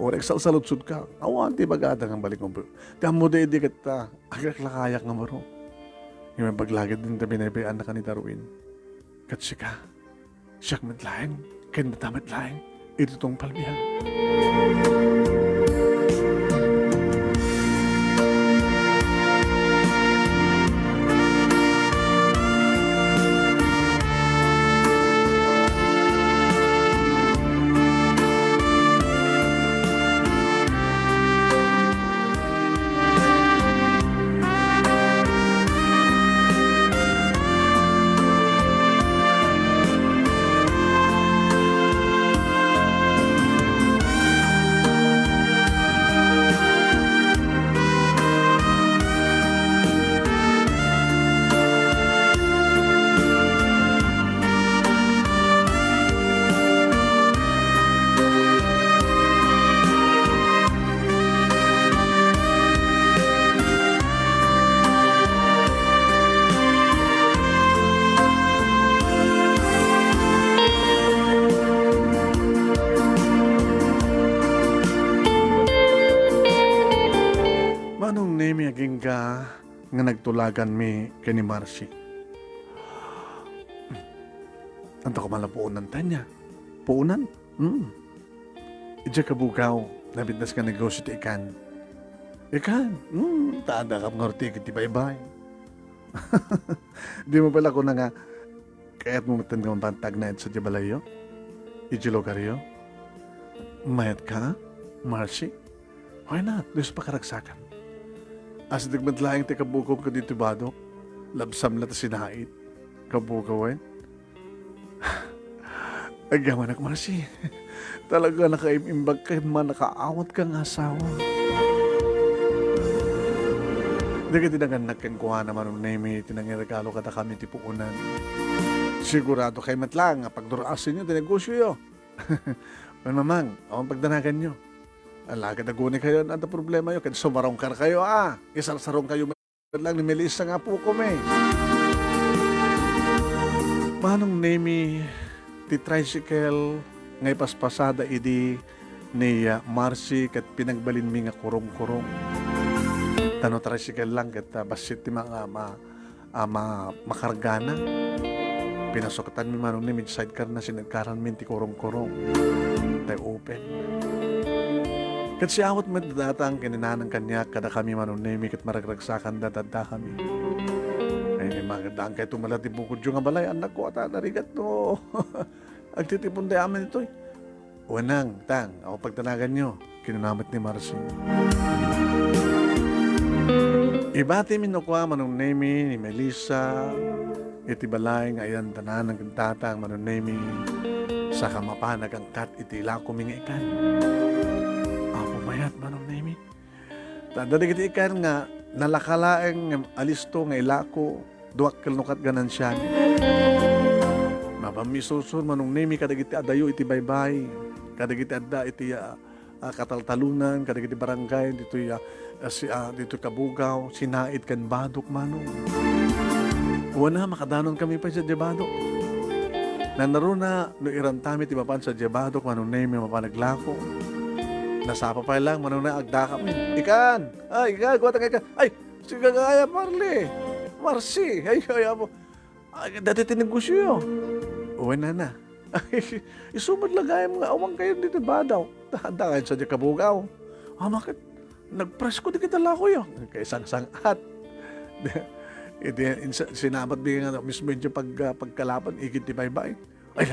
Ori saludsud ka. Awan, di bagada nga balik mo. Tamo de edi kita, agaklakayak nga maro. Yung may paglagad din na binabayaan na ka ni Darwin. Katsi ka, siyak matlaing, kaya matlaing, ito tong palbihan. Manong nemi aging nga nagtulagan mi kani Marcy. Anto ko malapuunan tanya. Puunan? Ija kabugaw, nabindas ka negosyo ti ikan. Ikan? Taada ka ngorti kiti baybay. Di mo pala ko na nga, kaya't mo matan kang pantag na sa Jabalayo? Ijilogaryo? Mayat ka, Marcy? Why not? Diyos pa karagsakan. As nagmadlaing ti kabugaw ka dito bado, labsam na ta sinait. Kabugaw eh. Agaman ak Marcy. Talaga nakaimimbag ka man nakaawat kang asawa. Hindi ka tinanganak kang kuha naman ng name, tinangiragalo ka na kami ti puunan. Sigurado kay matlang, pagduraasin nyo, tinegosyo yo. Ano mamang, ang pagdanagan nyo. Alagad na guni kayo, ang problema yun. Kasi sumarong kar kayo, Isarsarong kayo lang ni Melissa nga po kami. Manong nemi, ti tricycle, ngay paspasada idi ni Marcy kat pinagbalin mi nga kurong-kurong. Tano tricycle lang kat basit ti mga makargana. Pinasokatan mi manong nemi, sidecar na sinagkaran mi ti kurong-kurong. Tayo open. Kat si awat madadatang kininanang kanya kada kami manunemi kat maragragsakan dadada kami. Ay magadaan kay tumalati bukod yung balay anak ko at narigat no. Agtitipon tayo amin ito. Wanang, tang, ako pagtanagan nyo. kinunamit ni Marcy. Ibati minukwa manong nemi ni Melissa, iti balay nga ayan tanan ng tatang manong nemi, sa kamapanag ang kat iti ilako minga ikan. Ako mayat manong nemi. Tadadig iti ikan nga, nalakalaeng alisto nga ilako, duwak kilnukat ganan siya. Mapamisusun manong nemi kadag iti adayo iti baybay, kadag iti adda iti kataltalunan, kadag iti barangay, dito kabugaw, sinait kan badok manong. Wana makadanon kami pa sa Jabadok. Nanaro na no irantami ti mapan sa Jabadok manong nemi mapanaglako. Nasapa pa lang manong na agda kami. Ikan! Ay, ikan! Kuwata ikan! Ay! Sige kaya Marcy! Ay, kaya mo. Ay, dati tinegosyo yun. Uwi na. Ay, isumad lagay mga awang kayo dito ba daw? Handa kayo sa kabugaw. Bakit? Nag-press ko di kita lako yun. Kaya sang-sangat. Sinabat din nga mismo yung pagkalaban, ikit di bye-bye. Ay,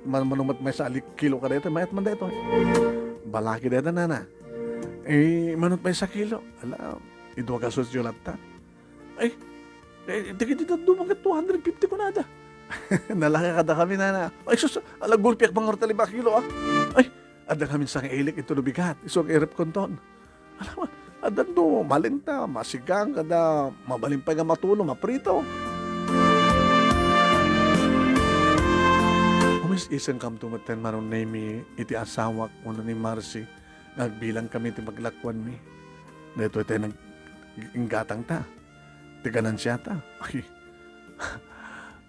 manumat may sa kilo ka dito, mayat man dito. Balaki dito na. Manut may sa kilo. Alam, idwa ka sus yung lata. Ay, dikit dito dumang 250 ko nada. Nalakakada kami na. Ay, sus, alagulpiak mga ortalima kilo Ay, ada kami sa ilik ito lubigat. Isok irip konton. Alam mo, adan do, malinta, masigang, kada mabalimpay nga matulo, maprito. Umis isang kam tumaten maron nemi iti asawak uno ni Marcy. Nagbilang kami iti maglakwan mi. Dito ito nag-inggatang ta. Tiganan siya ta. Ay,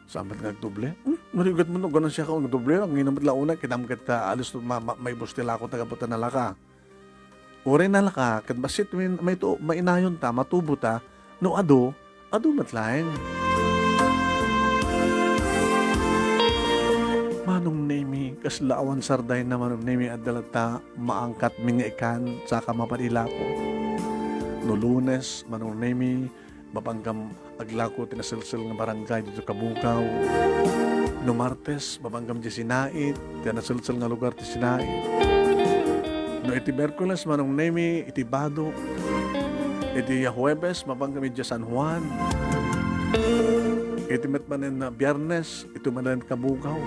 sabat nagdoble. Marigat mo no, ganon siya ka nagdoble. Ang ginamit launa, kinamgat ta, alis to, may bustila ako tagaputan na laka. Uri na laka, kat basit may inayon ta, matubo ta, no ado matlaeng. Manong nemi, kaslaawan sarday na manong nemi at dalata, maangkat minga ikan, saka mapadilako. No Lunes, manong nemi, mapanggam aglako tinasilsil nga barangay dito kabugaw. No Martes, mapanggam di sinait, tinasilsil nga lugar ti sinait. No iti Merkules manong nemi iti Bado. Iti Huwebes mapanggam iti San Juan. Iti metmanen na Biyernes ito manen kabugaw.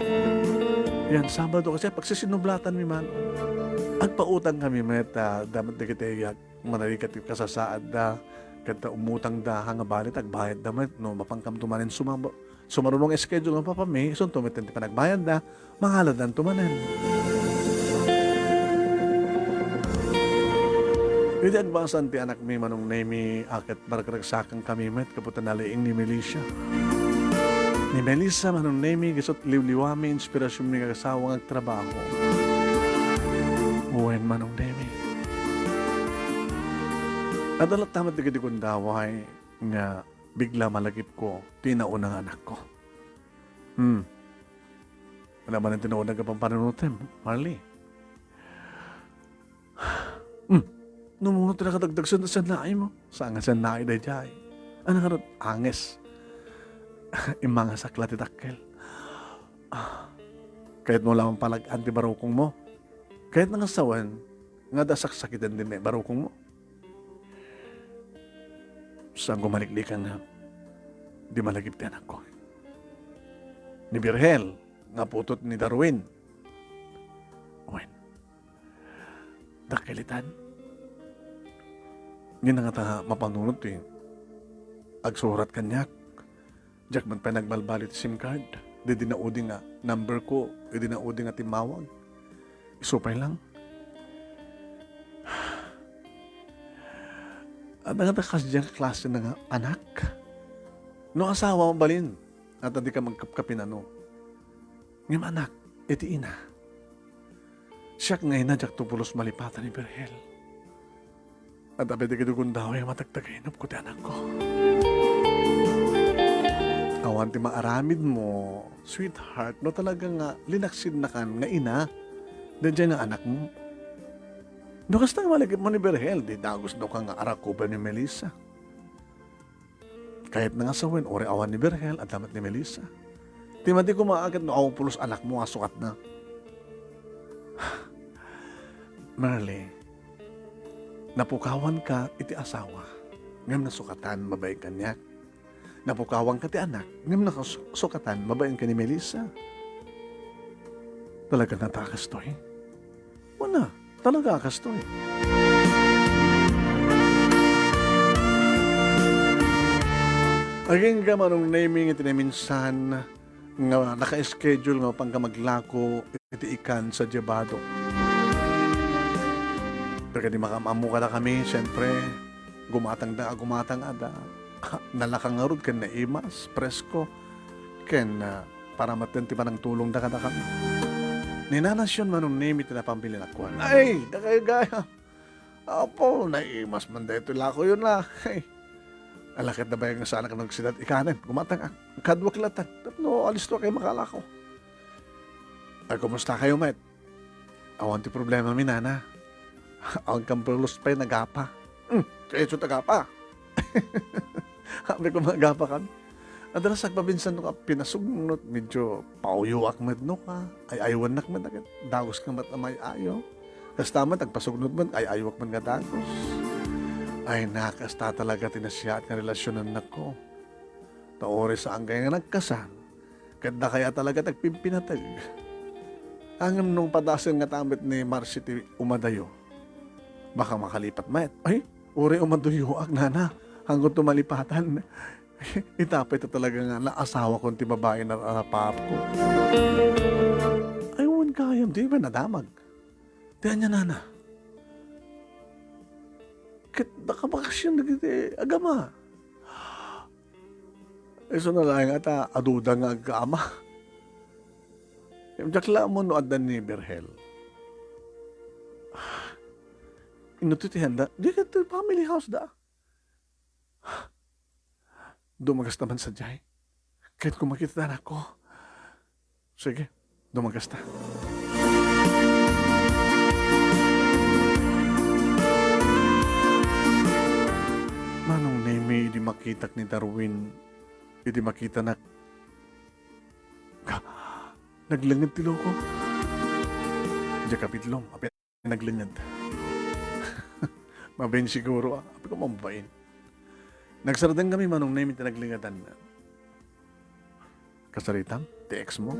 Yan Sabado kasi pagsisinublatan mi man. Agpautang kami met dapat di kita manalikat kasasaad da kanta umutang da hanga balit agbayad da met no mapangkam tumanen sumarunong schedule ng papami so tumiten ti panagbayad da mangaladan tumanen. Hindi agbasan ti anak mi manong nemi akit baragragsakang kami met kaputan naliing ni Melissa. Ni Melissa manong nemi gisot liwliwami inspirasyon ni kasawang agtrabaho. Uwen manong nemi. Adalat tamat di kong daway nga bigla malagip ko tinaunang anak ko. Wala man ang tinaunang ka pang panunutin, Marley. Numunod na kadagdag sa naay mo. Saan nga sa naay na jay? Ano ka rin? Anges. Imanga sakla titakkel. Kahit mo lamang palag anti-barukong mo. Kahit nangasawan, nga dasaksakitan din barukong mo. Saan gumaliklikan na di malagip ti anak ko. Ni Birhel, nga putot ni Darwin. Uwen. Dakilitan. Ngayon nga ta mapanunod agsurat kanyak. Jack man pa nagbalbalit SIM card. Di dinaudi nga number ko. Di dinaudi nga timawag. Isupay lang. At nga ta kasyang klase na nga anak. No asawa mo balin. At hindi ka magkapkapin ano. Ngayon anak, iti ina. Siya ngayon na Jack tupulos malipatan ni Berhel. At abedi ka dugun daw ay matagtagainap ko ti anak ko. Awan ti maaramid mo, sweetheart, no talaga nga linaksid na kan nga ina, dyan nga anak mo. No kasta nga malagip mo ni Berhel, di dagos daw ka nga arakuba ni Melissa. Kahit na nga sawin, ori awan ni Berhel at damat ni Melissa. Di mati ko maagat no awang pulos anak mo, asukat na. Merle, napukawan ka iti asawa. Ngam nasukatan, mabay kanyak. Napukawan ka ti anak. Ngam nasukatan, mabayan ka ni Melissa. Talaga natakas to eh. Wala, talaga akas to eh. Aging ka manong naming iti na minsan nga naka-schedule nga pang maglako iti ikan sa Diabado. Pero di makamamu ka na kami, siyempre, gumatang ada. Nalakang nga kan na imas, presko, ken para matenti pa ng tulong da kada kami. Ninanasyon manong name iti na pambili na kuwan. Ay, dakay gaya. Apo, naimas man dito lako yun na. Ay, alakit na ba yung sana ka nagsidat ikanan? Gumatang kadwak latan. No, alis to kayo makalako. Ay, kumusta kayo, met? Awan ti problema mi, nana. Ang kamperlos pa'y nagapa. Kaya ito tagapa. Sabi ko magapa kami. Adalas agpabinsan no ka, pinasugnot, medyo pauyuak med no ka. Ay aywan nak med agad. Dagos ka mat amay ayo. Kastaman, agpasugnot man, ay ayuak man nga dagos. Ay nakasta talaga tinasya at relasyonan na ko. Taore sa anggay nga nagkasan. Kada kaya talaga tagpimpinatag. Angam nung padasan nga tamit ni Marcity umadayo. Baka makalipat met. Ay, uri umaduyo ang nana. Hanggang tumalipatan. Itapay ito talaga nga naasawa kong ti babae na napap ko. Aywan kayam, di ba nadamag? Diyan niya nana. Kit nakabakasyon na kita agama. Iso na lang ata aduda nga agama. Yung jakla mo no adan ni Berhel. Inututihan da. Di ka family house da. Dumagas naman sa jay. Kahit kung makita na ako. Sige, dumagas na. Manong name, hindi makitak ni Darwin. Hindi makita na. Naglangad tilo ko. Diya kapitlong, apit naglangad. Mabayin siguro, apit ko mabayin. Nagsaradang kami manong name, naglingatan na. Kasaritam, ti ex mo.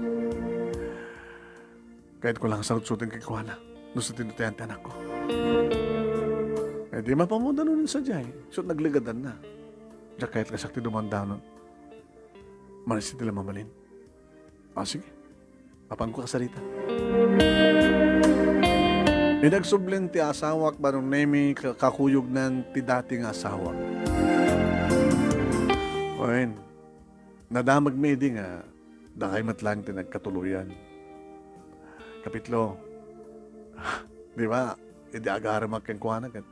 Kahit ko lang sarot-sutin kay Kuana, doon sa tinutayan tanak ko. Eh di mapamuda nun sa jay. So nagligadan na. Diya kahit kasakti dumanda nun. Manisi tila mamalin. Sige. Papang ko kasarita. Inagsublen ti asawak manong name kakuyog nan ti dating asawak. Oin, nadamag may di nga, dakay matlang tinagkatuluyan. Kapitlo, di ba, hindi agaramag kang kuhanan ka.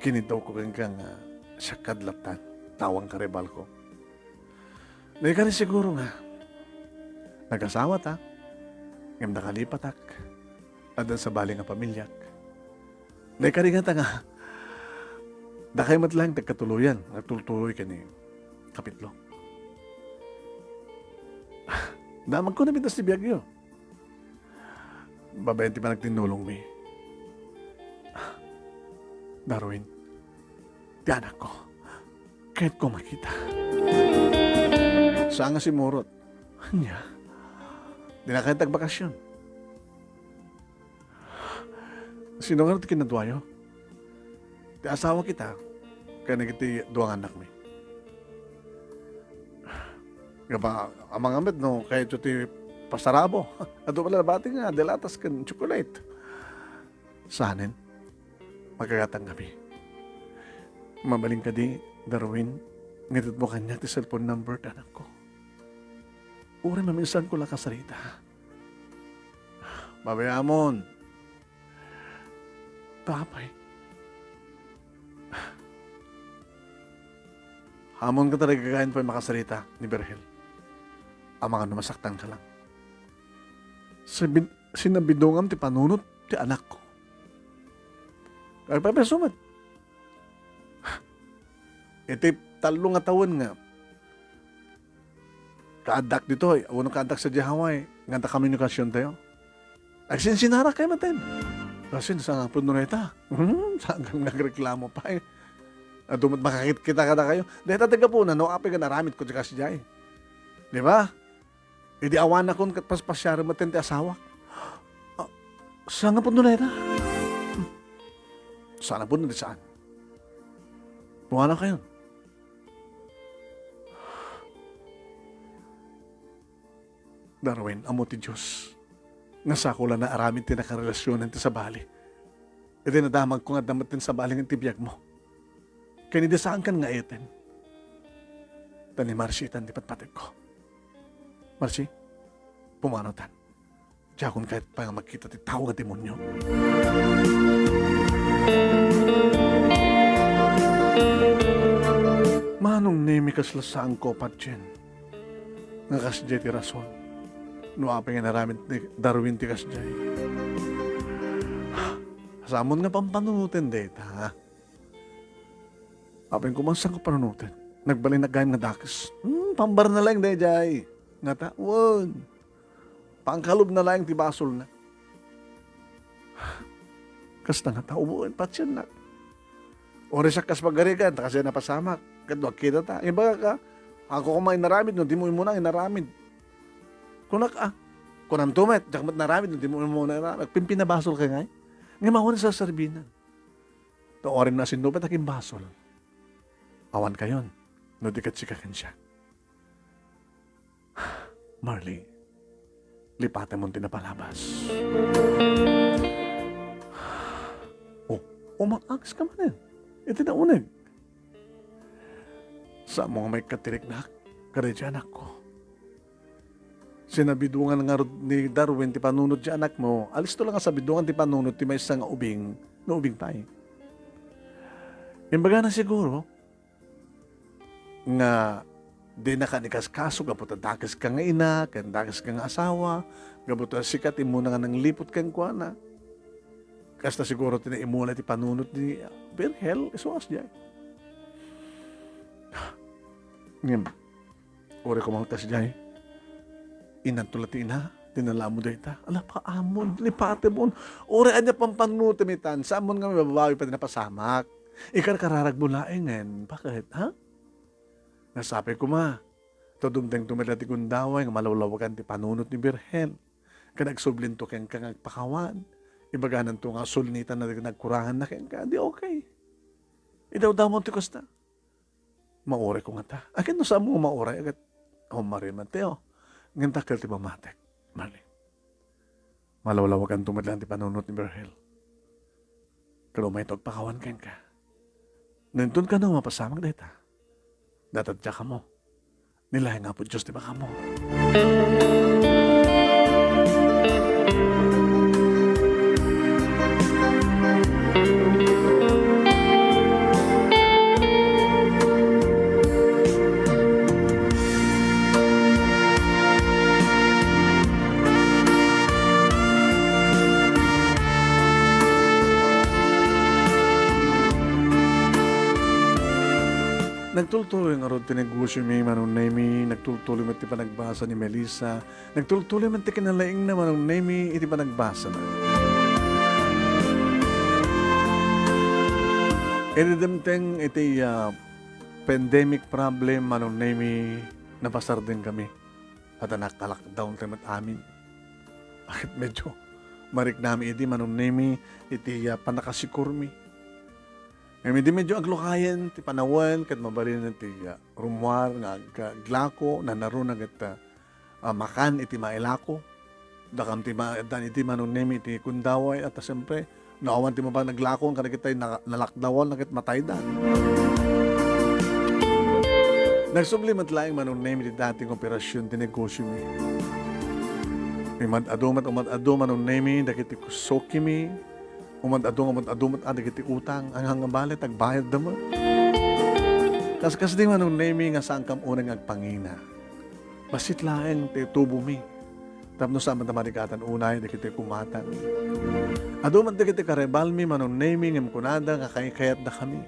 Kinitaw ko kang siyakadlatan, tawang karibal ko. Di ka rin siguro nga, nag-asawa ta, ngam nakalipatak, adan sa baling nga pamilyak. Di ka rin nga, dakay matlang tagkatuluyan, nagtultuloy ka ni Kapitlo. Damag ko na pintas ni Biagyo. Babayanti pa nagtinulong mi. Darwin, ti anak ko, kahit ko makita. Saan nga si Murot? Anya, di na kahit tagbakasyon. Sino nga ito kinadwayo? Ti asawa kita, kaya nagiti duwang anak mi. Gaba, amang amit no, kaya ito ti pasarabo. Ato pala nabati nga, delatas kan chocolate. Sanin, magkagatang gabi. Mabaling ka di, Darwin, ngitit mo kanya ti cellphone number tanak ko. Uri maminsan ko lang kasarita. Babayamon. Tapay. Hamon ka talaga kakain pa makasarita ni Berhel. Ang mga namasaktan ka lang. Sinabidongam ti panunot ti anak ko. Kaya pa pesumat. Iti talo nga tawon nga. Kaadak dito, unang kaadak sa Jahaway, nga ta komunikasyon tayo. Ay sinsinara kayo matin. Kasi sa nga po nung ita. Saan kang nagreklamo pa eh. Dumat makakit kita kada kayo. Dahil tataga po na, no, apay ka naramit ko kasi dyan. Di ba? E di awan na kung katpaspasyari matente asawa. Saan nga po nung ita? Sana po na di saan. Buwan na kayo. Darwin, amo ti Diyos. Nasakula na aramid tinakarelasyonan ti sa bali. E di nadamag ko nga damatin sa baling ang tibiyag mo. Kaya hindi saan kan nga eten. Tani Marcy itan di patpatid ko. Marcy, pumanotan. Diya kung kahit pa nga magkita ti tao nga demonyo. Manong nemi kaslasaan ko patyen. Nga kasjay ti rason. Nuapay nga naramit ni Darwin ti kasjay. Samon nga pampanunutin data, ha? Apay ko man saan ko panunutin. Nagbalin na gayam nga dakis. Pambar na lang dayjay. Nga ta, won. Pangkalob na lang ti basol na. Kasta nga ta, umuin patyen na. Ori sa kaspagarigan, ta kasi napasamak. Kadwag kita ta. Iba ka, ako kumain naramid, no, di mo muna inaramid. Kunak kunang tumet, jakmat naramid, no, di mo muna inaramid. Pimpinabasol ka nga, nga mahuna sa sarbinan. To orin na sinupet aking basol. Awan kayon, no di katsikakan siya. Marley, lipatan mong tinapalabas. Umangaks ka man eh. Ito na unag. Sa mga may katirik na karedya anak ko. Sinabidungan nga ni Darwin ti panunod di anak mo. Alis to lang nga sabidungan ti panunod ti may isang ubing na ubing tayo. Imbaga na siguro nga di nakanikas kaso gabuta dakas ka nga ina, kan dakas ka nga asawa, gabuta sikat imuna nga nang lipot kang kuana. Kasta siguro tinaimula ti panunod ni Birhel, isuas diyan. Ngayon, uri ko mga tas diyan. Inantula ti ina, tinala mo dahi ta. Ala pa amon, lipate mo. Uri anya pampanuti mitan, sa amon nga may babawi pa din napasamak. Ikar kararag mo laengen. Bakit, ha? Nasabi ko ma, tudumdeng tumilati kong daway, nga malawlawagan ti panunot ni Birhen. Kanagsublin to keng kangagpakawan. Ibaganan to nga sulnitan na nagkurangan na keng ka, di okay. Idaw-daw mo ti kosta. Maure ko nga ta. Akin no sa mo maure, agad, marin man teo. Ngayon takal ti mamatek. Marley. Malawlawagan tumidlan ti panunot ni Birhen. Kalo may pakawan keng ka. Nandun ka na mapasamag dahita. Datadya ka mo. Nilahin nga po Diyos, di ba ka mo? Nagtultuloy nga ron tinegosyo mi manong nemi, nagtultuloy man ti panagbasa ni Melissa, nagtultuloy man ti kinalaing na manong nemi, iti panagbasa na. Inidemteng iti pandemic problem manong nemi, napasar din kami. At nakalockdown kami at amin. Bakit medyo marik namin iti manong nemi, iti panakasikurmi. Ngayon, di medyo aglokayan, ti panawan, kat mabalin ti rumwar, nga glako, na naroon agad makan, iti mailako. Dakam ti dan iti manunemi, iti kundaway, at siyempre, naawan ti mabang naglako, kada kita'y nalakdawan, nakit matay dan. Nagsublimat lang manunemi, ti dating operasyon, ti negosyo mi. Umad-ado manunemi, dakiti kusoki mi, umad-adong, adagiti utang, ang hangabalit, agbayad dama. Kas di man nung naming nga saan kam unang agpangina. Basit laeng te tubo mi. Tapno sa mantamarikatan unay, di kita kumatan. Aduman di kita karebal mi, manong naming nga kunada, nga kayat na kami.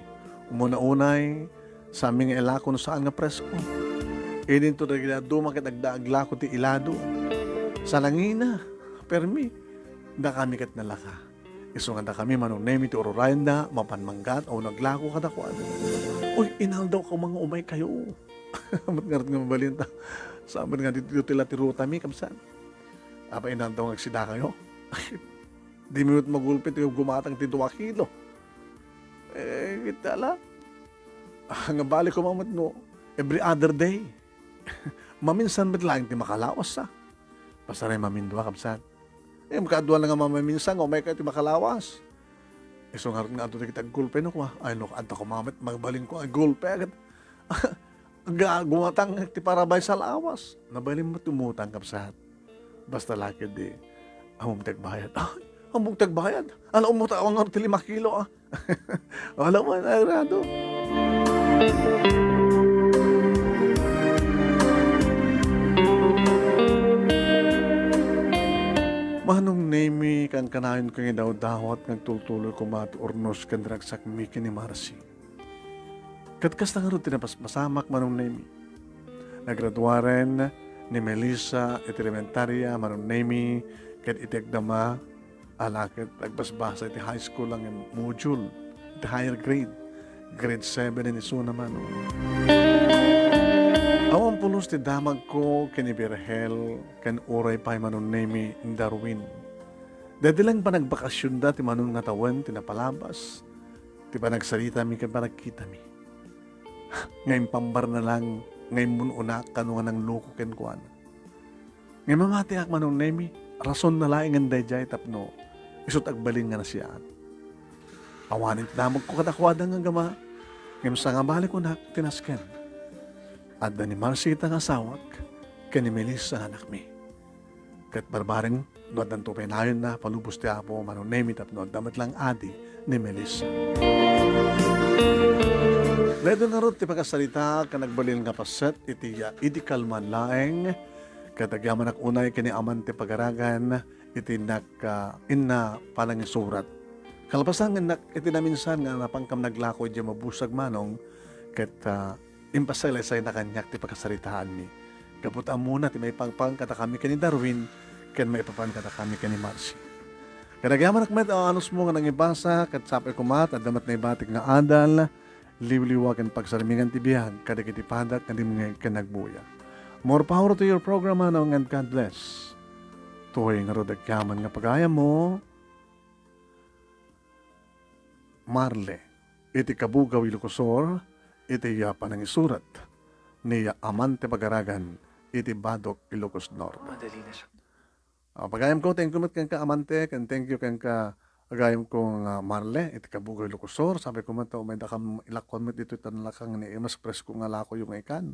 Umuna-unay, sa aming ilako no saan nga presko. Idin to dagila dumakit agdaaglako ti ilado. Sa langina, permi, da kami kat nalaka. Iso nga kami manong nemi ti Ororayan da, mapanmanggat, o naglako kada ko. Uy, inal daw ka mga umay kayo. Amat nga rin nga mabalinta. Sabi nga dito tila ti ruta mi, kamsan. Apa inal daw nagsida kayo? Di minut magulpit yung gumatang ti 2 kilo. Kita la. Nga balik ko mamat no, every other day. Maminsan ba't lang ti makalawas sa? Pasaray mamindwa kamsan. Makadwa lang nga mamaminsan, o may kayo ti makalawas. So nga rin nga ito kita gulpe no ko. Ay no, anta ko mamat, magbalin ko, ay gulpe agad. Gumatang ti parabay sa lawas. Nabalin mo tumutang kamsan. Basta laki di, among tagbayad. Ay, among tagbayad? Alam mo, tawang nga ti 5 kilo ah. Alam mo, nagrado. Manong nemi kang kanayon ko nga daw dawat nagtultuloy ko mati ornos kan dragsak miki ni Marcy. Katkas na nga rin tinapasmasamak manong nemi. Nagraduaren ni Melissa iti elementarya manong nemi kat itigdama alakit agbasbasa iti high school lang yung module iti higher grade. Grade 7 ni Isu naman. Awan pulos ti damag ko kini Birhel ken uray pay manon nemi Darwin. Dadilang pa nagbakasyon da ti manon natawan ti napalabas. Ti pa nagsalita mi ken panagkita mi. Ngayon pambar na lang ngayon mununa kanu nga nang luko ken kuan. Ngayon mamati ak manon nemi rason na laing ang dayjay tapno isut agbalin nga na siya. Awanin ti damag ko kadakwada nga gama. Ngayon sa nga balik ko na tinasken. At ni Marcy itang asawak, ken ni Melissa anak mi. Kat barbareng, doon ang tupay na yun na, palubos ti Apo, manon nemi tapno, damat lang adi ni Melissa. Ledo nga ron, ti pagkasalita, ka nagbalil nga paset, iti kalman laeng, katagyaman ak unay, kini aman ti pagaragan, iti inna palang isurat. Kalapasan nga iti na minsan nga napangkam naglako, di mabusag manong, kat impasalaysay na kanyak ti pagkasaritaan mi. Kaputaan muna ti may pangpang kata kami kani Darwin, ken may papan kata kami kani Marcy. Kadagyaman akmet anos mo nga nangibasa, kat sapay kumat, at damat na ibatik nga adal, liwliwa ken pagsalimingan ti biyag, kadagiti padak, kandim nga nagbuya. More power to your program, anong, and God bless. Tuhoy nga rodagyaman nga pagaya mo, Marle, iti kabugaw ilukusor, iti panang isurat ni Amante Pagaragan iti Badok, Ilocos Norte. Madali na siya. Pagayam ko, thank you kang ka Amante, and thank you kang ka agayam kong Marle, iti kabugaw Ilocosor. Sabi ko man to, may dakam ilakon mo dito tanlakang ni mas presko nga lako yung ikan.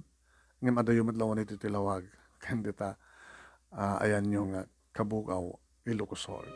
Ngayon adayo matlawan ito tilawag. Kandita, ayan yung kabugaw Ilocosor.